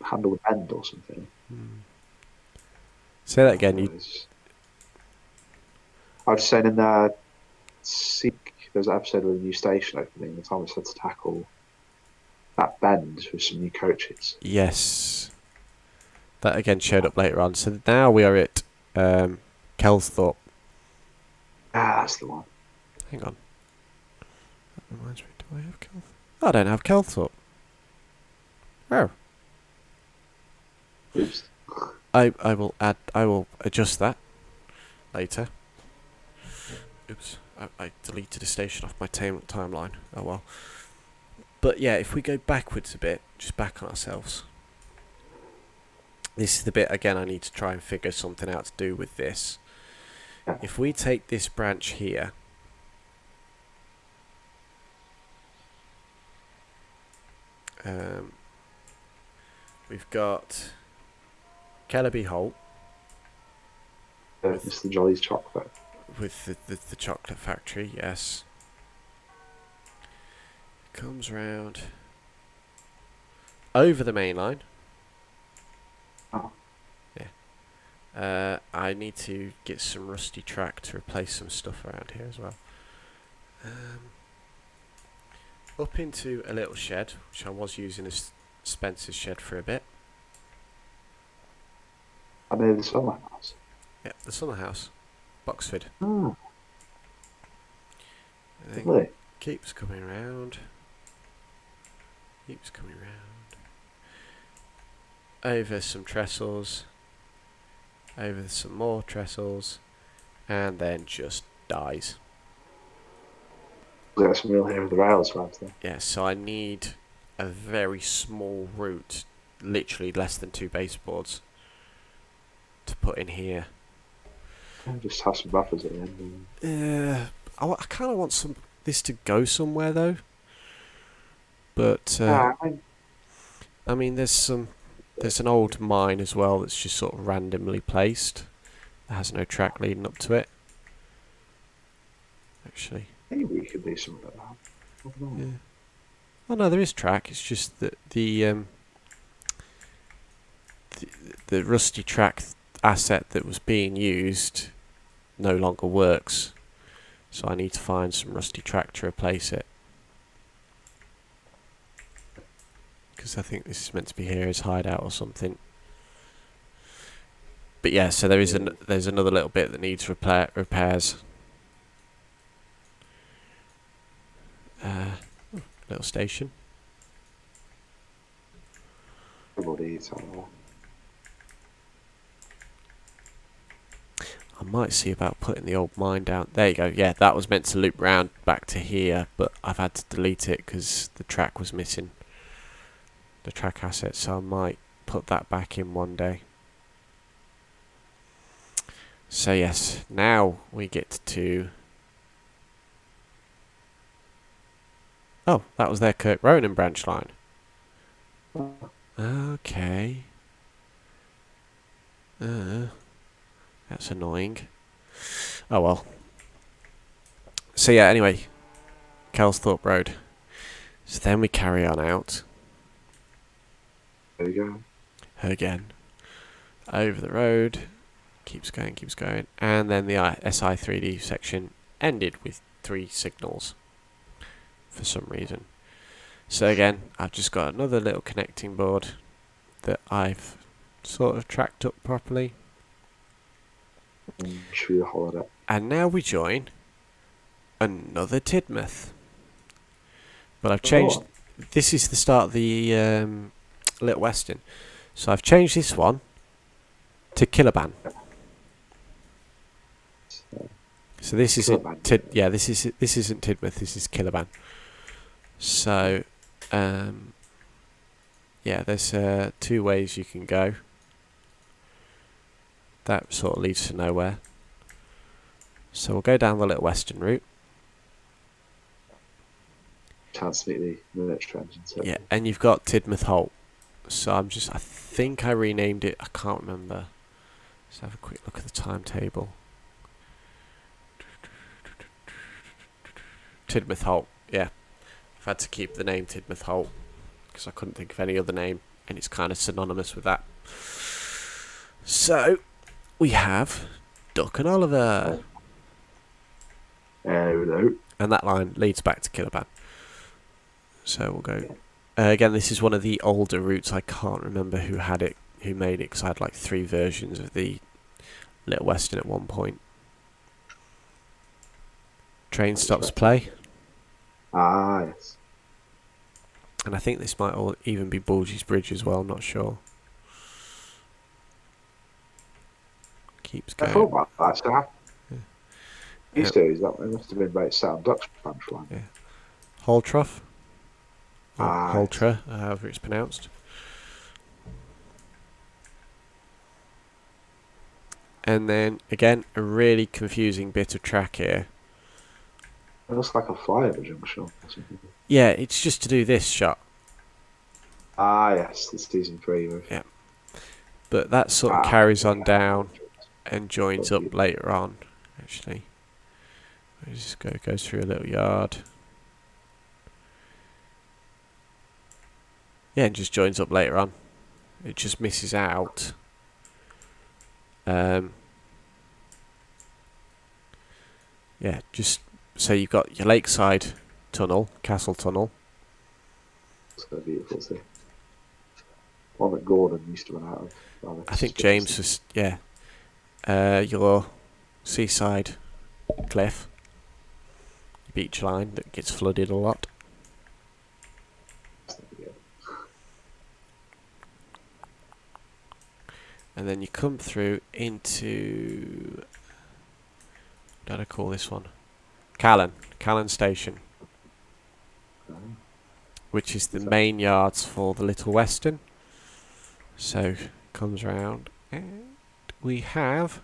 handle the bend or something. Say that again. I was saying in the there's an episode with a new station opening, and Thomas had to tackle that bend with some new coaches. Yes. That again showed up later on. So now we are at Kellsthorpe. That's the one. Hang on. That reminds me, do I have Kellthorpe? I don't have Kellthorpe. Oh. Oops. I will adjust that later. Oops. I deleted a station off my timeline. Oh well. But yeah, if we go backwards a bit, just back on ourselves. This is the bit, again, I need to try and figure something out to do with this. If we take this branch here, we've got Kellerby Holt. It's the Jolly's chocolate. With the chocolate factory, yes. Comes round over the main line. Oh. Yeah. I need to get some rusty track to replace some stuff around here as well. Up into a little shed, which I was using as Spencer's shed for a bit. I know the summer house. Yeah, the summer house. Boxford. Oh. Lovely. Keeps coming around. Over some trestles. Over some more trestles. And then just dies. Got some real hair of the rails right there. Yeah, so I need a very small route, literally less than 2 baseboards, to put in here. Just have some buffers at the end. I kind of want this to go somewhere though. But I mean, there's an old mine as well that's just sort of randomly placed. That has no track leading up to it. Actually, maybe we could do something like that. Yeah. Oh no, there is track. It's just that the rusty track asset that was being used no longer works, so I need to find some rusty track to replace it, because I think this is meant to be here as hideout or something. But yeah, so there's another little bit that needs repairs. Little station. I might see about putting the old mine down. There you go. Yeah, that was meant to loop round back to here, but I've had to delete it because the track was missing. The track asset, so I might put that back in one day. So yes, now we get to... Oh, that was their Kirk Ronan branch line. Okay. That's annoying. Oh well. So yeah, anyway. Kellsthorpe Road. So then we carry on out. There you go. Again. Over the road. Keeps going. And then the SI3D section ended with 3 signals. for some reason. So again, I've just got another little connecting board that I've sort of tracked up properly. Should we hold it? And now we join another Tidmouth. But I've changed... This is the start of the Little Western. So I've changed this one to Killaban. So this isn't this isn't Tidmouth, this is Killaban. So there's 2 ways you can go. That sort of leads to nowhere. So we'll go down the Little Western route. Chance to meet the military engine. Yeah, and you've got Tidmouth Holt. So I think I renamed it, I can't remember. Let's have a quick look at the timetable. Tidmouth Holt, yeah. I've had to keep the name Tidmouth Holt because I couldn't think of any other name, and it's kind of synonymous with that. So we have Duck and Oliver. Hello. And that line leads back to Killaban. So we'll go. Again, this is one of the older routes. I can't remember who made it, because I had like 3 versions of the Little Western at one point. Train stops play. Ah, yes. And I think this might all even be Bulgy's Bridge as well, I'm not sure. Keeps going. I thought about that, so these days, that must have been about Sam Duck's branch line. Yeah. Holtroff. Or Ah, Holtra, however it's pronounced. And then, again, a really confusing bit of track here. It looks like a flyover junction or something. Yeah, it's just to do this shot. Ah, yes, the season 3. Yeah. But that sort of carries on down and joins up later on, actually. It just goes through a little yard. Yeah, and just joins up later on. It just misses out. Yeah, just so you've got your lakeside tunnel, Castle Tunnel. It's so beautiful to see. One that Gordon used to run out of. I think James was, yeah. Your seaside cliff, beach line that gets flooded a lot. And then you come through into, what did I call this one? Callan Station, which is the main yards for the Little Western. So comes round, and we have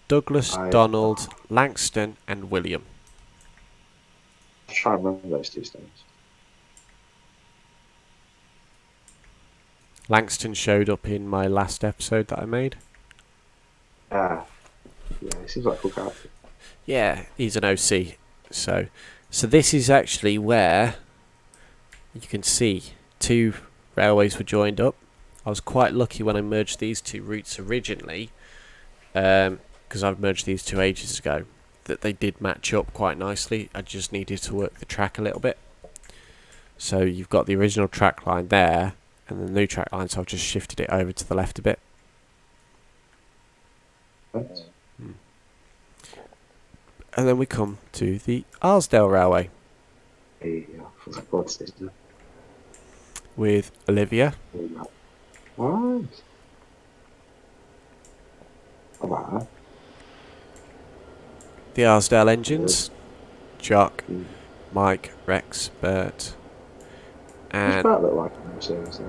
Douglas, Donald, Langston, and William. I'm trying to remember those 2 stones. Langston showed up in my last episode that I made. Yeah, he seems like a cool character. Yeah, he's an OC. So this is actually where you can see 2 railways were joined up. I was quite lucky when I merged these 2 routes originally, because I've merged these 2 ages ago, that they did match up quite nicely. I just needed to work the track a little bit. So you've got the original track line there, and the new track line, so I've just shifted it over to the left a bit. Thanks. And then we come to the Arsdale Railway with Olivia. What? Wow. The Arsdale engines, Jock, Mike, Rex, Bert, and What's that look like in the series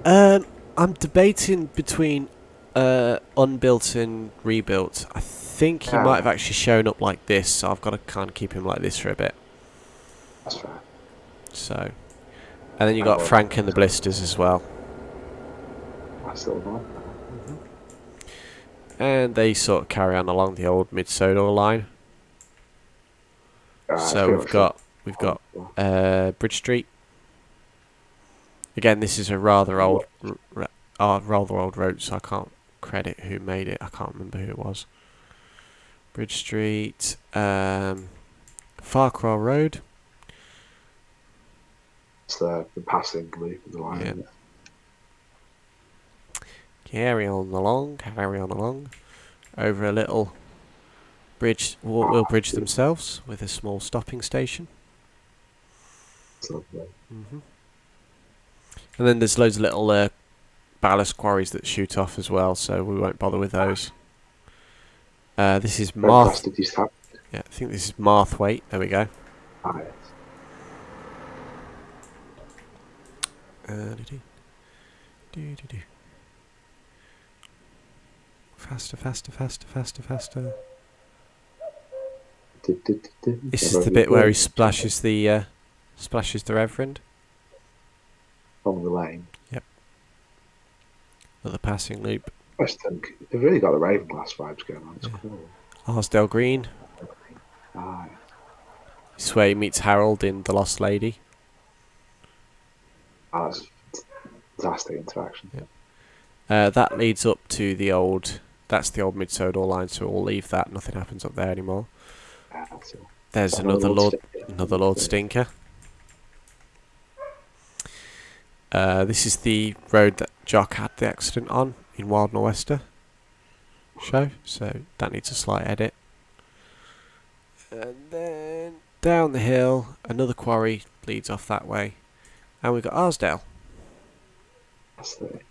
then? I'm debating between unbuilt and rebuilt. I think he might have actually shown up like this, so I've got to kind of keep him like this for a bit. That's right. So, and then you got Frank and the Blisters as well. I still like that. And they sort of carry on along the old mid-Sodor line. So we've got Bridge Street. Again, this is a rather old road, so I can't credit who made it. I can't remember who it was. Bridge Street, Farquhar Farquhar Road. It's the passing loop of the line. Yeah. Isn't it? Carry on along. Over a little bridge, waterwheel bridge themselves, with a small stopping station. It's lovely. And then there's loads of little ballast quarries that shoot off as well, so we won't bother with those. This is Fantastic use that. Yeah, I think this is Maithwaite. There we go. Ah, yes. Faster. This This is the bit where he splashes the Reverend. Along the lane. Yep. Another passing loop. I just think they've really got the Ravenglass vibes going on. It's cool. Arsdale Green. Ah, This is where he meets Harold in The Lost Lady. that's fantastic interaction. Yep. That leads up to the old... That's the old Mid-Sodor line, so we'll leave that. Nothing happens up there anymore. There's another Lord Stinker. This is the road that Jock had the accident on in Wild Nor'Wester show, so that needs a slight edit. And then down the hill, another quarry leads off that way, and we've got Arsdale. That's the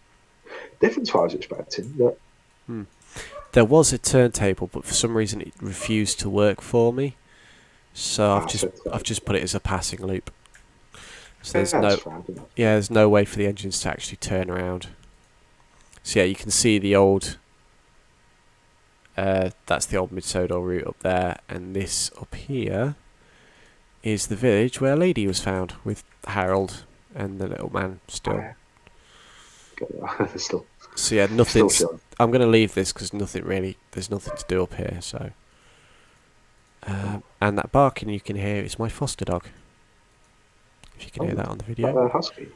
difference what I was expecting. But There was a turntable, but for some reason it refused to work for me, so I've just put it as a passing loop. So there's no way for the engines to actually turn around. So yeah, you can see the old. That's the old Mid-Sodor route up there, and this up here is the village where Lady was found with Harold and the little man still. So yeah, nothing. I'm going to leave this because there's nothing to do up here. So, and that barking you can hear is my foster dog. If you can hear that on the video. Husky.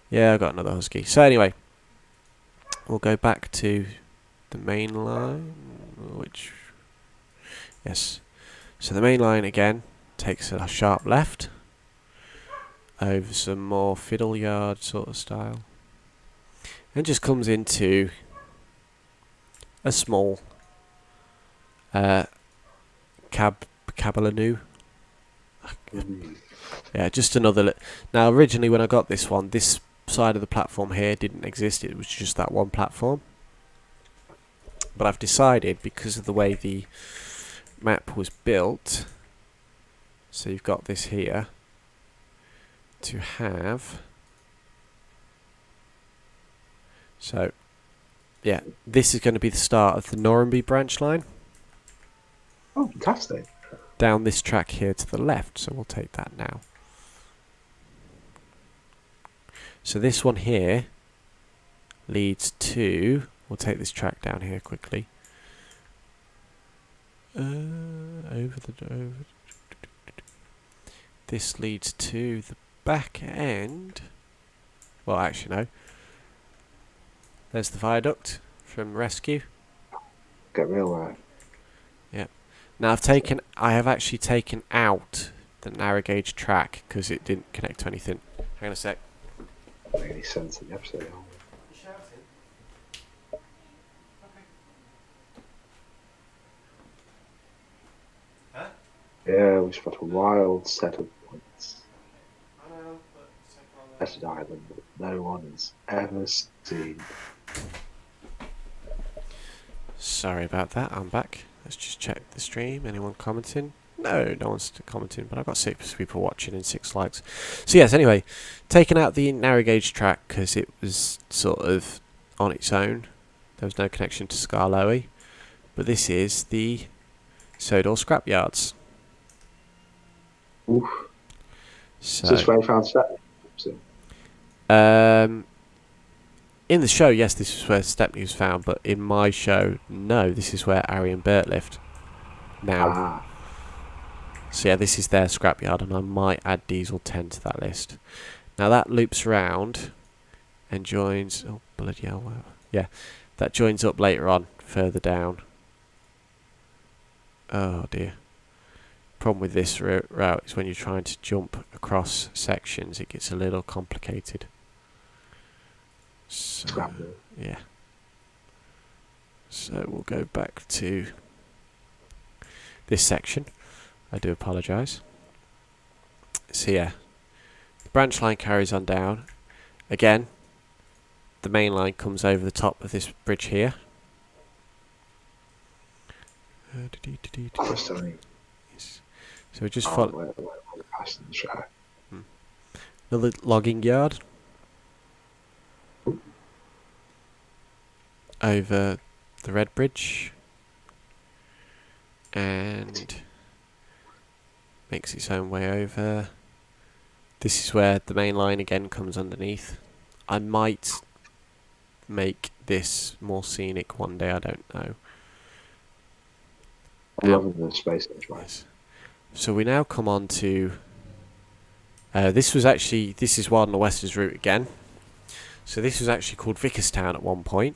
Yeah, I got another husky. So anyway, we'll go back to the main line, yes. So the main line again takes a sharp left over some more fiddle yard sort of style, and just comes into a small Cabalanu. Yeah, just another. Now, originally when I got this one, this side of the platform here didn't exist. It was just that one platform. But I've decided, because of the way the map was built, so you've got this here, to have. So, yeah, this is going to be the start of the Norramby branch line. Oh, fantastic. Down this track here to the left, so we'll take that now. So this one here leads to... We'll take this track down here quickly. This leads to the back end. Well, actually, no. There's the viaduct from Rescue. Get real. Yeah. Now I have actually taken out the narrow gauge track because it didn't connect to anything. Hang on a sec. Doesn't make any sense in the episode. Huh? Yeah, we've got a wild set of points. I know, but At an island that no one has ever seen. Sorry about that, I'm back. Let's just check the stream. Anyone commenting? No one's commenting, but I've got 6 people watching and 6 likes. So yes, anyway, taking out the narrow gauge track because it was sort of on its own. There was no connection to Skarloey. But this is the Sodor scrapyards. Oof. So, Is this where you found Stepney? in the show, yes, this is where Stepney was found, but in my show, no, this is where Ari and Bert lived. Now. So yeah, this is their scrapyard, and I might add Diesel 10 to that list. Now that loops around and joins... Oh, bloody hell. Yeah, that joins up later on, further down. Oh dear. problem with this route is when you're trying to jump across sections, it gets a little complicated. So, yeah. So we'll go back to this section. I do apologise. So yeah, the branch line carries on down. Again, the main line comes over the top of this bridge here. So we just follow another logging yard over the Red Bridge and makes its own way over. This is where the main line again comes underneath. I might make this more scenic one day, I don't know. I'm loving the space age, right? So we now come on to this is Warden Wester's route again. So this was actually called Vickerstown at one point.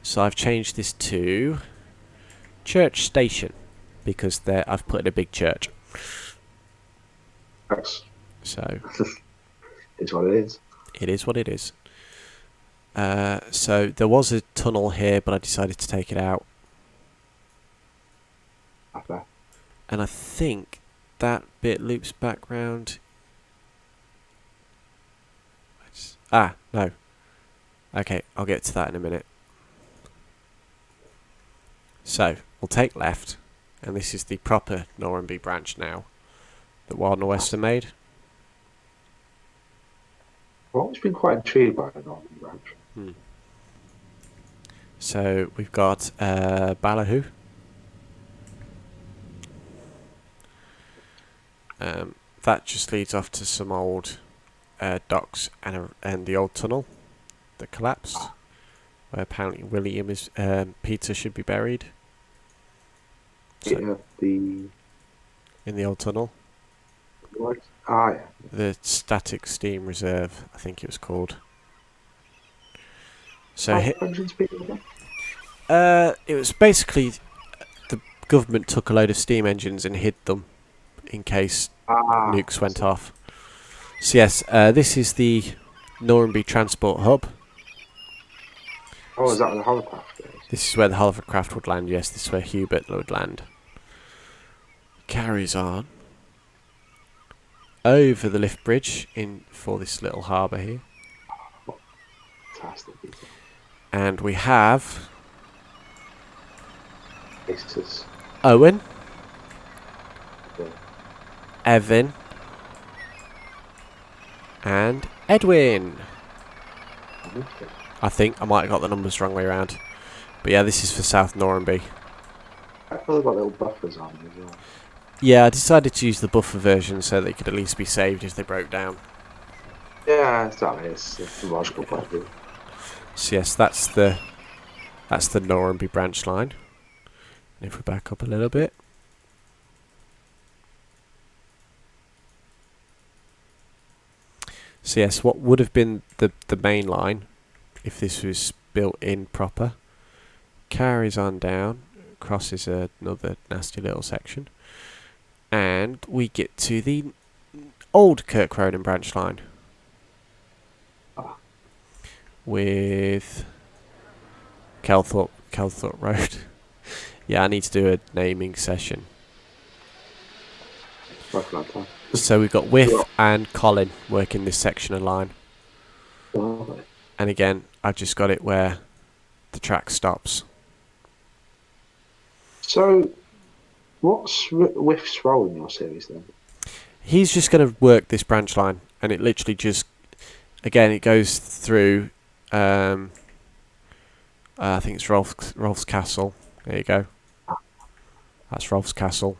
So I've changed this to Church Station because I've put in a big church. Thanks. So it's what it is. It is what it is. So there was a tunnel here, but I decided to take it out. Okay. And I think that bit loops back round. No. Okay, I'll get to that in a minute. So, we'll take left, and this is the proper Norramby branch now that Warden Wester made. I've always been quite intrigued by the Norramby branch. So, we've got Ballyhoo. That just leads off to some old docks and the old tunnel that collapsed, where apparently Peter should be buried. So, in the old tunnel. What? Yeah. The Static Steam Reserve, I think it was called. So it was basically the government took a load of steam engines and hid them in case nukes went off. So yes, this is the Norramby Transport Hub. Oh, is that where the hovercraft is? This is where the hovercraft would land, yes, this is where Hubert would land. Carries on over the lift bridge for this little harbour here. Fantastic. And we have Faces. Owen, Okay. Evan, and Edwin. Okay. I think I might have got the numbers wrong way around. But yeah, this is for South Norramby. I feel they've got little buffers on them as well. Yeah, I decided to use the buffer version so they could at least be saved if they broke down. Yeah, exactly. It's a logical point of view. So yes, that's the Norramby branch line. And if we back up a little bit. So yes, what would have been the main line if this was built in proper carries on down, crosses another nasty little section, and we get to the old Kirk Ronan branch line with Kellsthorpe Road. Yeah, I need to do a naming session. So we've got Whiff and Colin working this section of line. Oh. And again, I've just got it where the track stops. So, what's Whiff's role in your series then? He's just going to work this branch line, and it literally just, again, it goes through, I think it's Rolf's Castle. There you go. That's Rolf's Castle.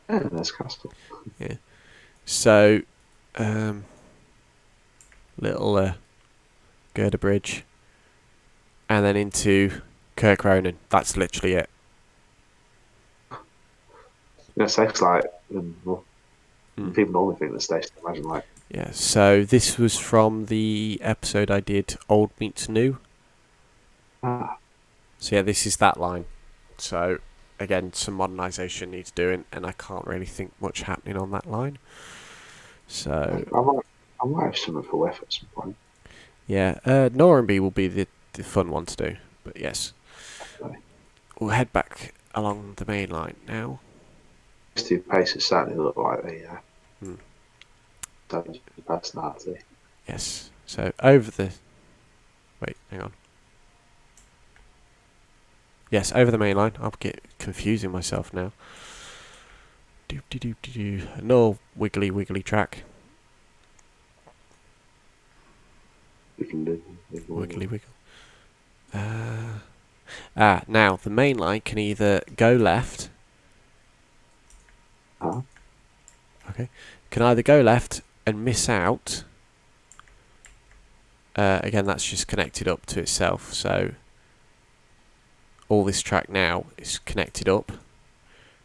Yeah, there's Castle. Yeah. So, little girder bridge, and then into Kirk Ronan. That's literally it. Yeah, so it's like people normally think the station. Imagine like. Yeah. So this was from the episode I did, Old Meets New. So yeah, this is that line. So again, some modernisation needs doing, and I can't really think much happening on that line. So I might have something for Wef at some point. yeah, Norramby will be the fun one to do. But yes, Definitely. we'll head back along the main line now. These two places certainly look like the Hmm. personality. Yes. So over the. Wait, hang on. Yes, over the main line. I'll get confusing myself now. Doop de doop de doo. No wiggly track. Wiggly wiggle. Now the main line can either go left. Huh? Okay. Can either go left and miss out. Again, that's just connected up to itself. So all this track now is connected up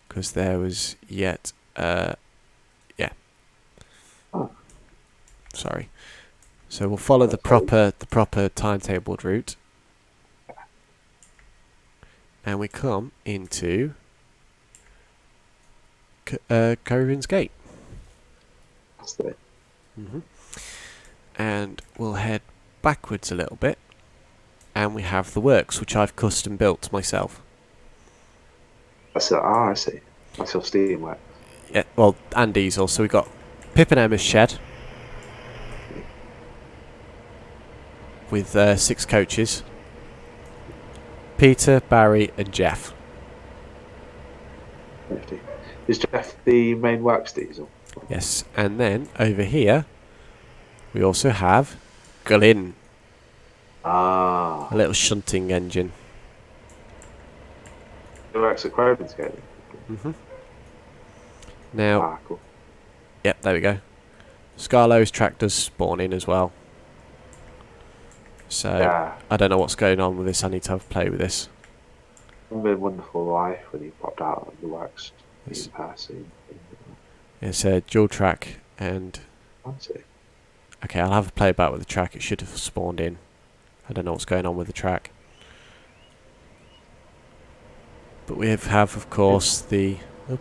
because there was yet. Yeah. Oh. Sorry. So we'll follow the proper timetabled route, and we come into Covin's Gate. That's it. And we'll head backwards a little bit, and we have the works, which I've custom built myself. That's it. Ah, I see. That's your steamwork. Yeah, well, and diesel. So we've got Pip and Emma's shed with 6 coaches. Peter, Barry, and Jeff. Is Jeff the main works diesel? Yes, and then over here we also have Glyn. Ah. A little shunting engine. It works at Cronin's Gate. Now, cool. Yep, there we go. Skarloey's track does spawn in as well. So, Yeah. I don't know what's going on with this. I need to have a play with this. Remember Wonderful Life when he popped out of the works Yes. in passing. It's a dual track, and That's it. okay, I'll have a play about with the track. It should have spawned in. I don't know what's going on with the track. But we have of course, the... Oh,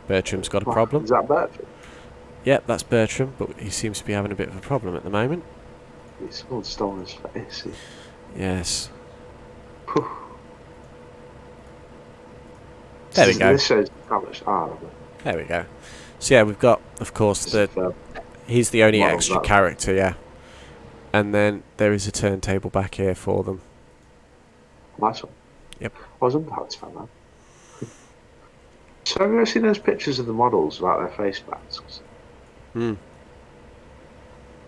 Bertram's got a problem. Is that Bertram? Yep, that's Bertram, but he seems to be having a bit of a problem at the moment. He's all stolen his face. Yes. Whew. There we go. This shows how much There we go. So yeah, we've got, of course, he's the only extra character, yeah. And then there is a turntable back here for them. Nice one. Yep. I was wondering how it's found that. So have you ever seen those pictures of the models about their face masks?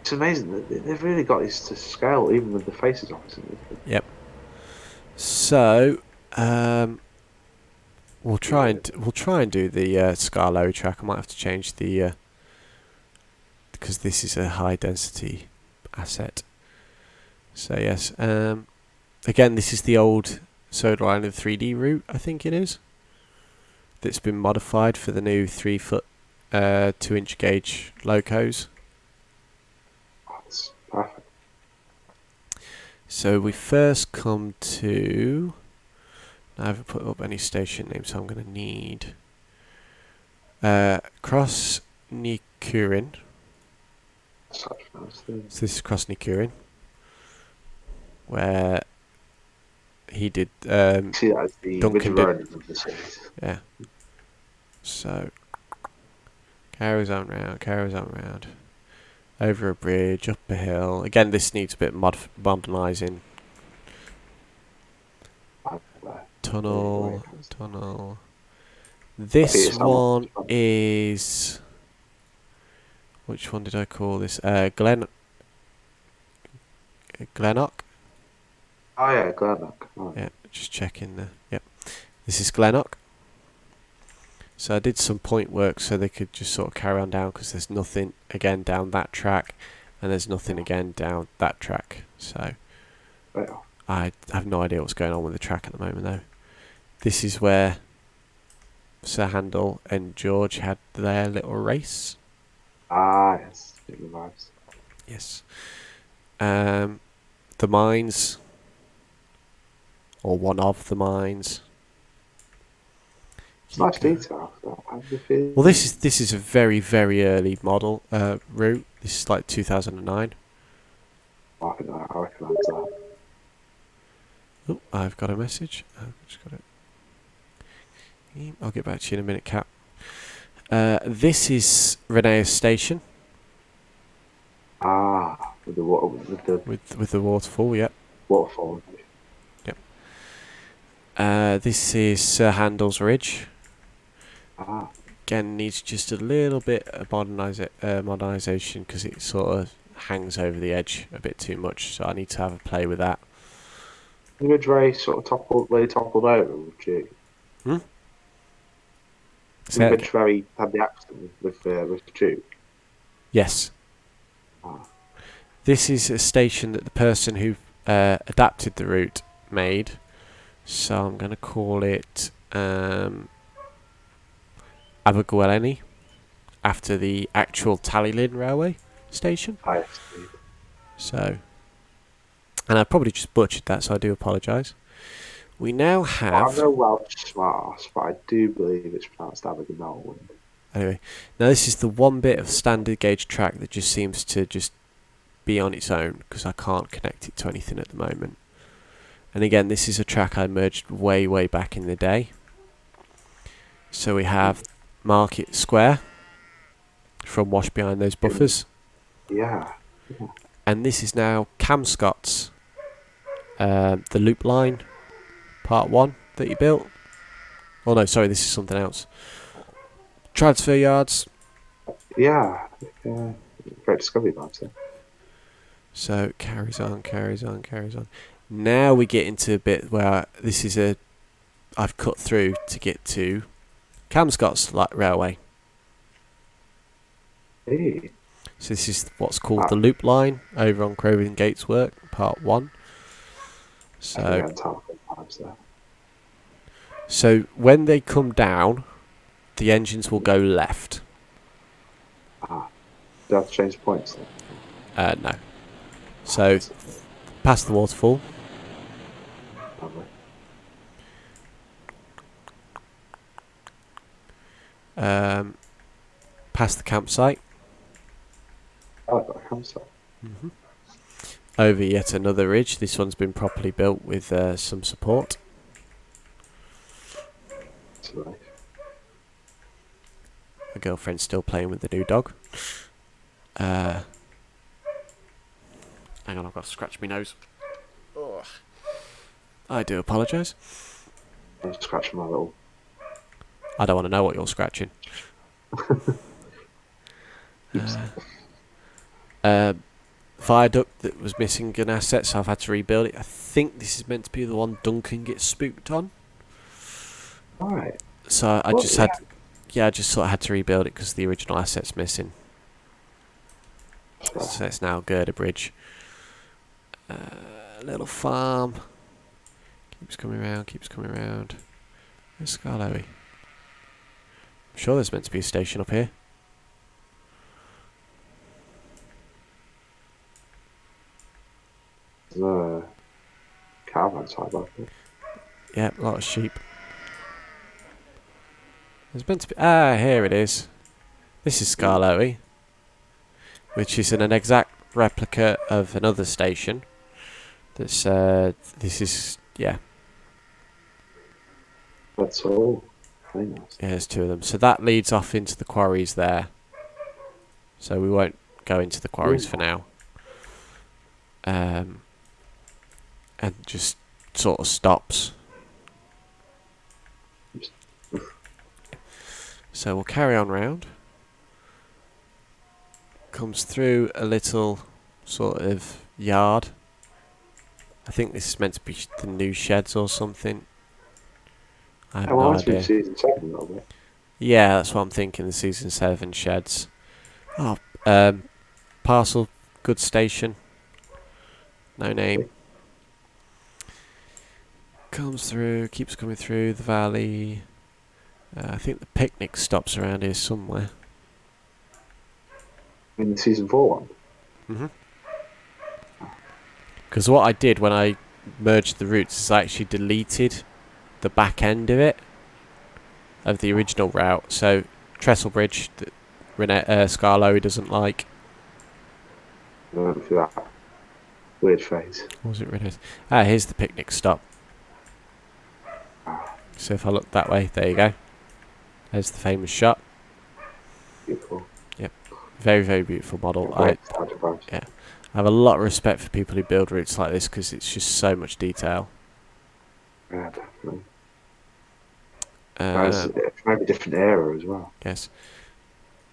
It's amazing that they've really got these to scale, even with the faces opposite. Yep. So, we'll try and do the Skarloey track. I might have to change the because this is a high density asset. So yes, again, this is the old Sodor Island 3D route. I think it is. That's been modified for the new 3 foot, 2-inch gauge locos. Oh, that's perfect. So we first come to. I haven't put up any station names, so I'm going to need Cross Nikurin. So this is Cross Nikurin, where he did See that as the Duncan Ronan of the series. Yeah. So carries on round, over a bridge, up a hill. Again, this needs a bit modernising. Tunnel. This one is... Which one did I call this? Glennock? Oh yeah, Glennock. Oh. Yeah, just checking the... Yep. This is Glennock. So I did some point work so they could just sort of carry on down, because there's nothing, again, down that track, and there's nothing, again, down that track. So I have no idea what's going on with the track at the moment, though. This is where Sir Handel and George had their little race. Ah, yes. Big vibes. Yes. The mines, or one of the mines. It's nice detail. Well, this is a very, very early model route. This is like 2009. I recognise that. Oh, I've got a message. I've just got it. I'll get back to you in a minute, Cap. This is Renea's station. With the water, with the waterfall. Yep. Waterfall. Yep. This is Sir Handel's Ridge. Again, needs just a little bit of modernisation because it sort of hangs over the edge a bit too much. So I need to have a play with that. The ridge where he sort of toppled over with Duke. The ridge where he had the accident with Duke. Yes. This is a station that the person who adapted the route made. So I'm going to call it Abergweleni, after the actual Tallylyn railway station. So, and I probably just butchered that, so I do apologise. We now have... I'm no Welsh smart, but I do believe it's pronounced Abergweleni. Anyway, now this is the one bit of standard gauge track that just seems to just be on its own, because I can't connect it to anything at the moment. And again, this is a track I merged way, way back in the day. So we have Market Square from Wash Behind Those Buffers. Yeah. And this is now Camscott's, the loop line, part 1 that he built. Oh no, sorry, this is something else. Transfer yards. Yeah. Great discovery, Martin. So carries on. Now we get into a bit where this is I've cut through to get to Camscott's railway. Hey. So this is what's called the loop line over on Crowden Gates Work, part 1. So when they come down, the engines will go left. Do you have to change points then? No. So past the waterfall. Lovely. Past the campsite. Oh, I've got a campsite. Over yet another ridge. This one's been properly built with some support. That's nice. My girlfriend's still playing with the new dog. Hang on, I've got to scratch my nose. Ugh. I do apologise. I'm scratching my little... I don't want to know what you're scratching. Viaduct that was missing an asset, so I've had to rebuild it. I think this is meant to be the one Duncan gets spooked on. Alright. So I just sort of had to rebuild it because the original asset's missing. So it's now Girder Bridge. Little farm. Keeps coming around. Where's Skarloey? I'm sure there's meant to be a station up here. There's a caravan side back there. Yeah, a lot of sheep. There's meant to be... here it is. This is Skarloey, which is an exact replica of another station. This is... yeah. That's all. Very nice. Yeah, there's 2 of them. So that leads off into the quarries there. So we won't go into the quarries for now. And just sort of stops. So we'll carry on round. Comes through a little sort of yard. I think this is meant to be the new sheds or something. I have no idea. Season 7 though, bit. Yeah, that's what I'm thinking, the season 7 sheds. Oh, parcel goods station. No name. Comes through, keeps coming through the valley. I think the picnic stops around here somewhere. In the season 4 one? Because what I did when I merged the routes is I actually deleted the back end of it. of the original route. So trestle bridge that Skarloey doesn't like. Went through that weird phase. What was it Rene's? Here's the picnic stop. So if I look that way, there you go. There's the famous shot. Beautiful. Yep. Very, very beautiful model. Yeah. I have a lot of respect for people who build routes like this because it's just so much detail. Yeah, definitely. It's maybe a different era as well. Yes.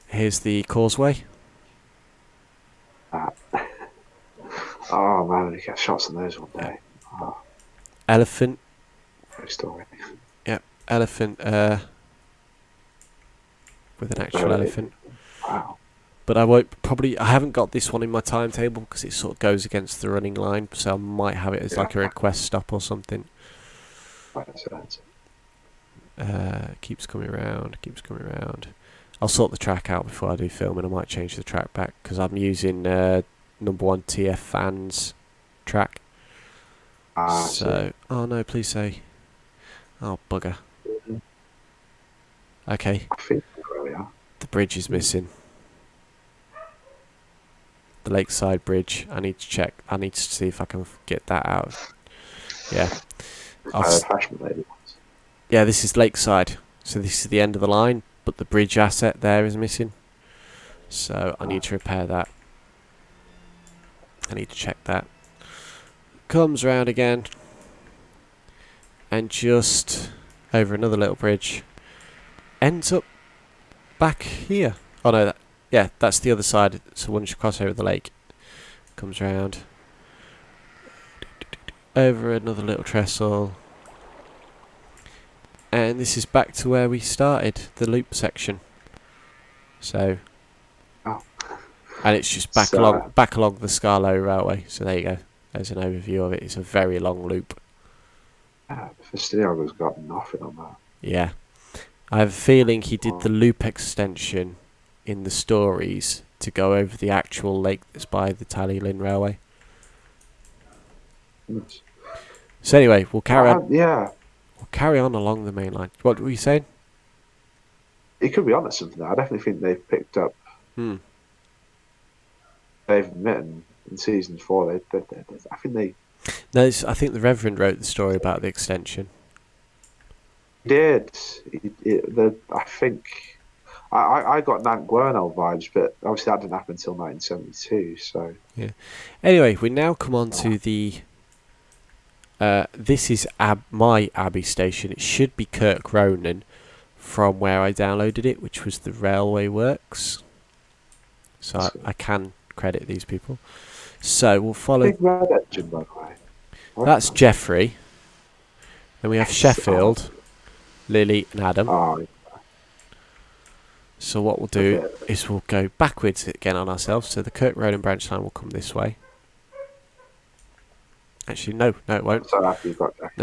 Here's the causeway. Oh man, you get shots on those one day. Oh, Elephant. great story. Yep. Elephant. With an actual elephant. Wow. But I haven't got this one in my timetable because it sort of goes against the running line, so I might have it as like a request stop or something. Keeps coming around. I'll sort the track out before I do filming. I might change the track back because I'm using number 1 TF fans track. Oh no, please say. Oh bugger. Okay. I think we are. The bridge is missing. The lakeside bridge. I need to check. I need to see if I can get that out. Yeah. Yeah, this is lakeside. So this is the end of the line, but the bridge asset there is missing. So I need to repair that. I need to check that. Comes round again. And just over another little bridge. Ends up back here. Oh no, that's the other side. So once you cross over the lake, comes round. Over another little trestle. And this is back to where we started, the loop section. So, and it's just back along the Skarloey Railway. So there you go. There's an overview of it. It's a very long loop. Fastidiago's got nothing on that. Yeah, I have a feeling he did the loop extension in the stories to go over the actual lake that's by the Tallylin Railway. Yes. So anyway, we'll carry on. Yeah. We'll carry on along the main line. What were you saying? It could be honest something there. I definitely think they've picked up. They've Mitten in season 4. I think they. No, I think the Reverend wrote the story about the extension. He did. I think. I got Nant Gwernel vibes, but obviously that didn't happen until 1972. So. Yeah. Anyway, we now come on to the. This is my Abbey station. It should be Kirk Ronan from where I downloaded it, which was the Railway Works. So I can credit these people. So we'll follow. Big red engine, by the way. That's Jeffrey. Then we have Sheffield, Lily, and Adam. So what we'll do is we'll go backwards again on ourselves. So the Kirk Ronan branch line will come this way. Actually, no, it won't. No,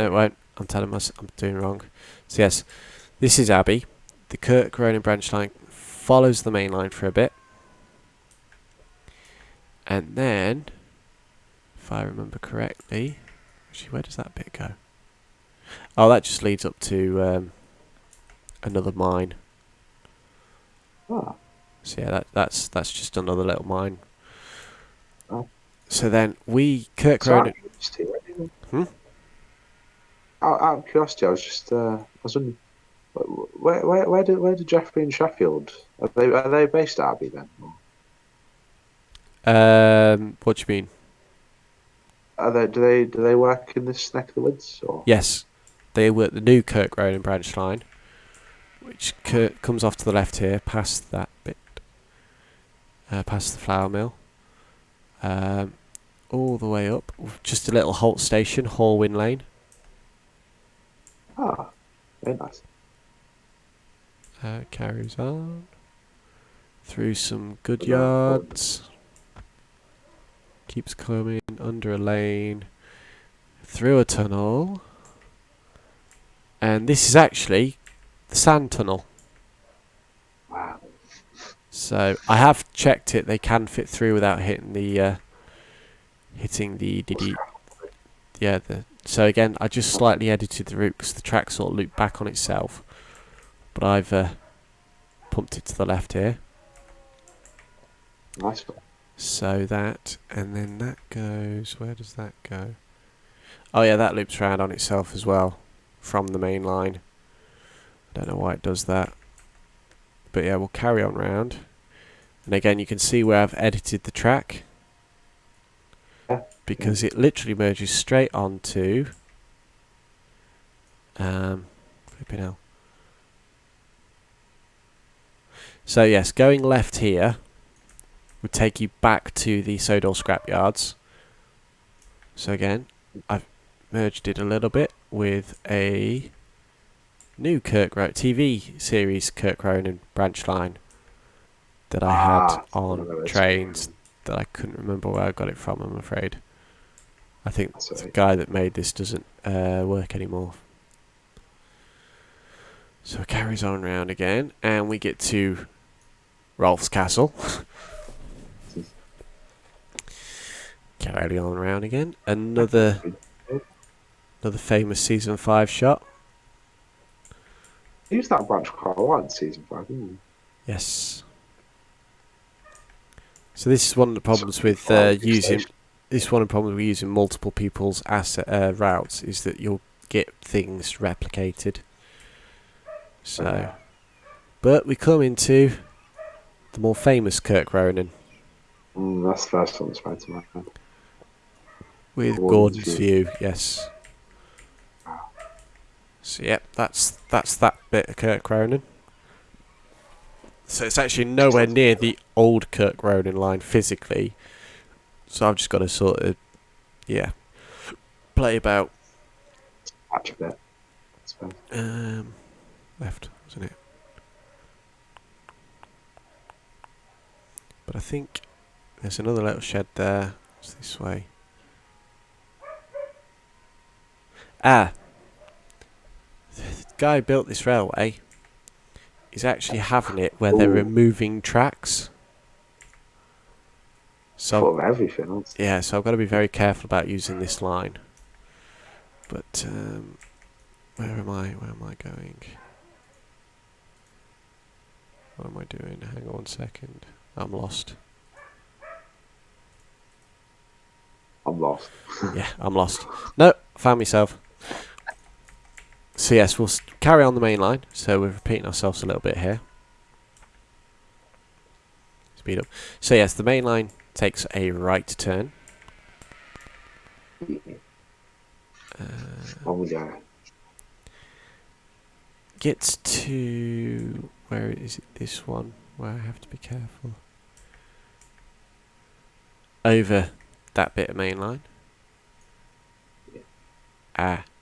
it won't. I'm telling myself I'm doing wrong. So yes, this is Abbey. The Kirk Ronan branch line follows the main line for a bit. And then, if I remember correctly, actually, where does that bit go? Oh, that just leads up to another mine. So yeah, that's just another little mine. So then Kirk Ronan. Out of curiosity, I was wondering, where do Jeffrey and Sheffield are they based at Abbey then? What do you mean? Do they work in this neck of the woods? Or? Yes, they work the new Kirk Ronan branch line, which comes off to the left here, past that bit, past the flour mill, all the way up. Just a little halt station, Horwin Lane. Very nice. Carries on through some good yards. Keeps coming under a lane, through a tunnel, and this is actually the sand tunnel. Wow. So I have checked it; they can fit through without hitting the So again, I just slightly edited the route because the track sort of looped back on itself. but I've pumped it to the left here. Nice one. So that, and then that goes, where does that go? Oh yeah, that loops round on itself as well, from the main line. I don't know why it does that. But yeah, we'll carry on round. And again, you can see where I've edited the track. Because it literally merges straight onto... flipping hell. So yes, going left here would take you back to the Sodor scrapyards. So again, I've merged it a little bit with a new TV series Kirk Ronan branch line that I had on trains that I couldn't remember where I got it from, I'm afraid. I think the guy that made this doesn't work anymore. So it carries on round again, and we get to Rolf's Castle. Carry on round again. Another famous season 5 shot. He used that branch quite a lot in season 5, didn't he? Yes. So this is one of the problems with using. This is one of the problems with using multiple people's routes, is that you'll get things replicated. So, but we come into the more famous Kirk Ronan. That's the first one that's right to my mind. With Gordon's view, yes. So yep, that's that bit of Kirk Ronan. So it's actually nowhere near the old Kirk Ronan line physically. So I've just got to sort of, play about. Patch a bit. Left, wasn't it? But I think there's another little shed there. It's this way. The guy who built this railway is actually having it where they're removing tracks. So full of everything. Yeah, so I've got to be very careful about using this line. But where am I going? What am I doing? Hang on 1 second. I'm lost. I'm lost. Yeah, I'm lost. No, found myself. So yes, we'll carry on the main line. So we're repeating ourselves a little bit here. Speed up. So yes, the main line takes a right turn. Gets to... Where is it? This one, where I have to be careful. Over that bit of main line.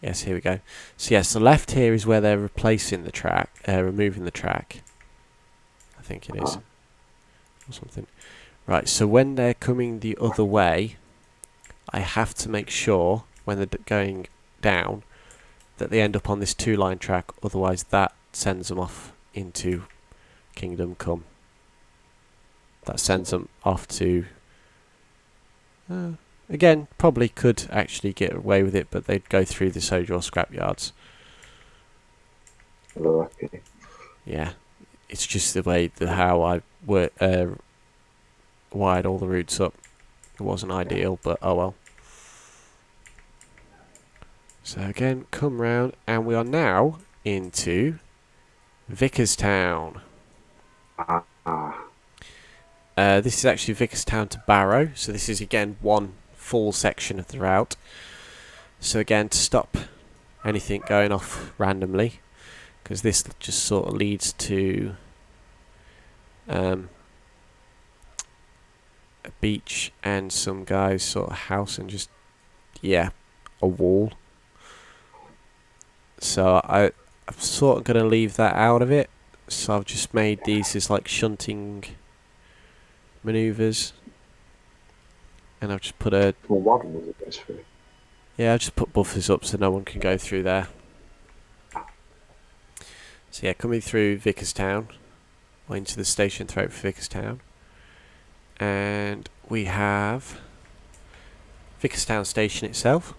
Yes, here we go. So yes, the left here is where they're replacing the track, removing the track. I think it is. Or something. Right, so when they're coming the other way, I have to make sure, when they're going down, that they end up on this 2-line track, otherwise that sends them off into Kingdom Come. That sends them off to... again, probably could actually get away with it, but they'd go through the Sodor scrapyards. Okay. Yeah, it's just the way how I wired all the routes up. It wasn't ideal, but oh well. So again, come round, and we are now into Vickerstown. This is actually Vickerstown to Barrow, so this is again one full section of the route. So again, to stop anything going off randomly, because this just sort of leads to a beach and some guy's sort of house and just, a wall. So I'm sort of going to leave that out of it. So I've just made these as like shunting manoeuvres. And I've just put a... Well, what was it goes through? Yeah, I've just put buffers up so no one can go through there. So yeah, coming through Vickerstown, or into the station throat for Vickerstown. And we have Vickerstown station itself.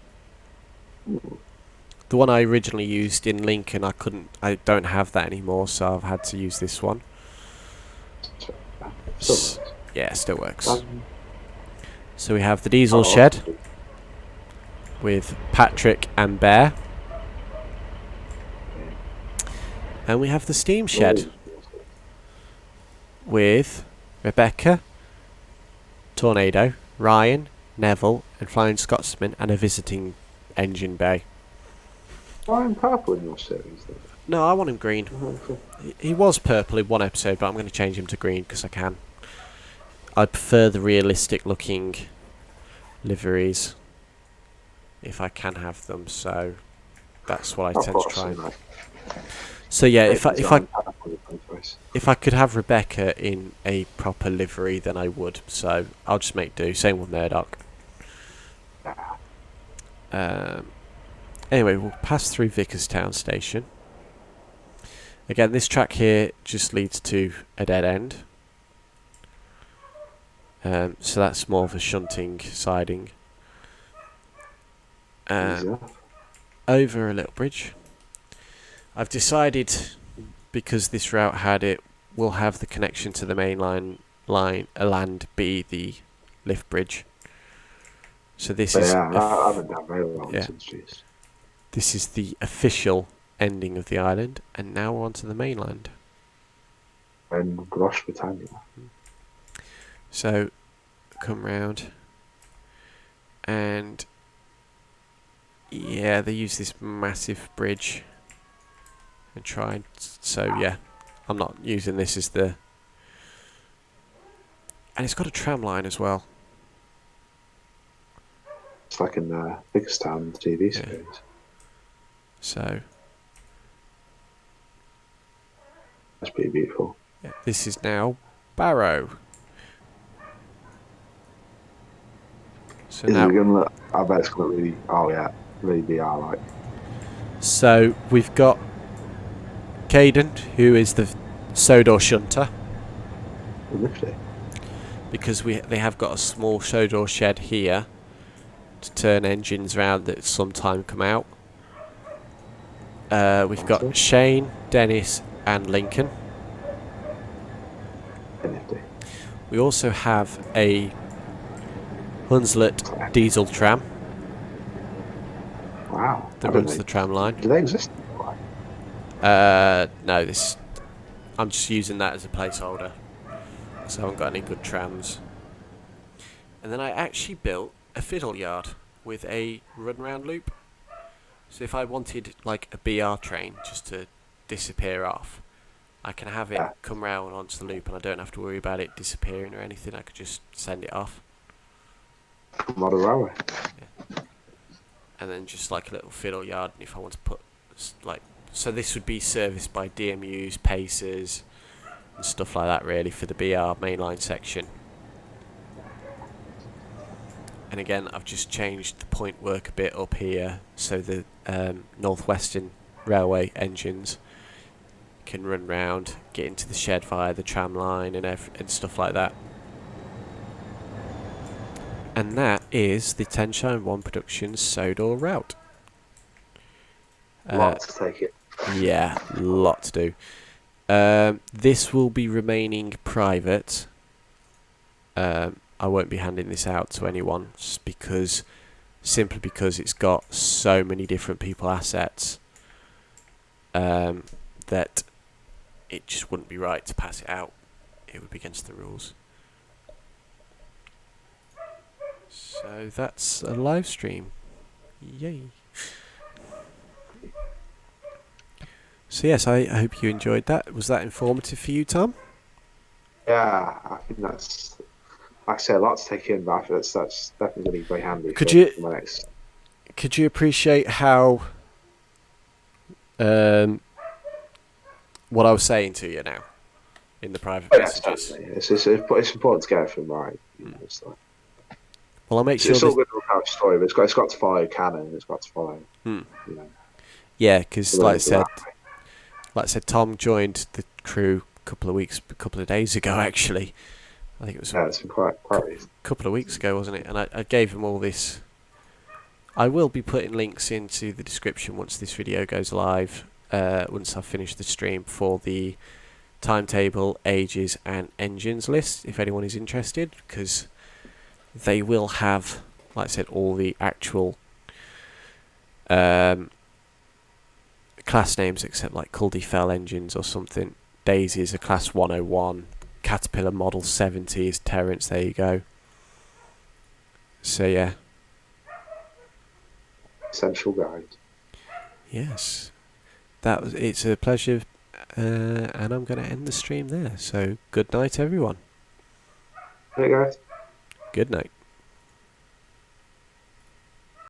the one I originally used in Lincoln, I don't have that anymore, so I've had to use this one. Still works. Yeah, it still works. So we have the diesel Oh, shed with Patrick and Bear. And we have the steam shed with Rebecca, Tornado, Ryan, Neville, and Flying Scotsman, and a visiting engine bay. Why in purple in your series, though? No, I want him green. He was purple in one episode, but I'm going to change him to green because I can. I prefer the realistic looking liveries if I can have them, so that's what I tend to try. So yeah, if I could have Rebecca in a proper livery, then I would. So I'll just make do. Same with Murdoch. Anyway, we'll pass through Vickerstown Station. Again, this track here just leads to a dead end. So that's more of a shunting siding. Over a little bridge. I've decided, because this route had it, will have the connection to the main line land be the lift bridge. So this is I haven't done very well since jeez. This is the official ending of the island, and now we're on to the mainland. And Grosh Britannia. So come round, and yeah, they use this massive bridge and try. So yeah, I'm not using this as the. And it's got a tram line as well. It's like in Vickerstown TV series. So that's pretty beautiful. Yeah, this is now Barrow. So now, I bet it's going to really. Oh yeah, really be alright. So we've got Caden, who is the Sodor shunter. Lifty. Because they have got a small Sodor shed here to turn engines around that sometime come out. We've got Shane, Dennis, and Lincoln. Nifty. We also have a Hunslet diesel tram. Wow. That runs the tram line. Do they exist? No, I'm just using that as a placeholder. So I haven't got any good trams. And then I actually built a fiddle yard with a run round loop. So if I wanted like a BR train just to disappear off, I can have it come round onto the loop and I don't have to worry about it disappearing or anything. I could just send it off. Model railway. Yeah. And then just like a little fiddle yard, and if I want to put like, so this would be serviced by DMUs, Pacers, and stuff like that really for the BR mainline section. And again, I've just changed the point work a bit up here so the Northwestern Railway engines can run round, get into the shed via the tram line and stuff like that. And that is the 10 Shine 1 Productions Sodor route. Lot to take it. Yeah, lot to do. This will be remaining private. I won't be handing this out to anyone simply because it's got so many different people assets that it just wouldn't be right to pass it out. It would be against the rules. So that's a live stream. Yay. So yes, I hope you enjoyed that. Was that informative for you, Tom? Yeah, I think that's, like I say, a lot to take in, but I feel that's definitely going to be very handy Could for you- my next. Could you appreciate how what I was saying to you now in the private messages? It's important to get everything right. It's like, Well, I'll make sure. It's all good to have a story, but it's got to follow canon. It's got to follow. You know, Yeah, because like I said, Tom joined the crew a couple of days ago. Actually, I think it was. Yeah, it's been quite recent. Couple of weeks ago, wasn't it? And I gave him all this I will be putting links into the description once this video goes live, once I've finished the stream, for the timetable, ages and engines list, if anyone is interested, because they will have, like I said, all the actual class names except like Culdee Fell engines or something. Daisy is a class 101, Caterpillar Model 70 is Terrence, there you go. So yeah. Essential guide. Yes. It's a pleasure, and I'm going to end the stream there. So good night everyone. Hey guys. Good night.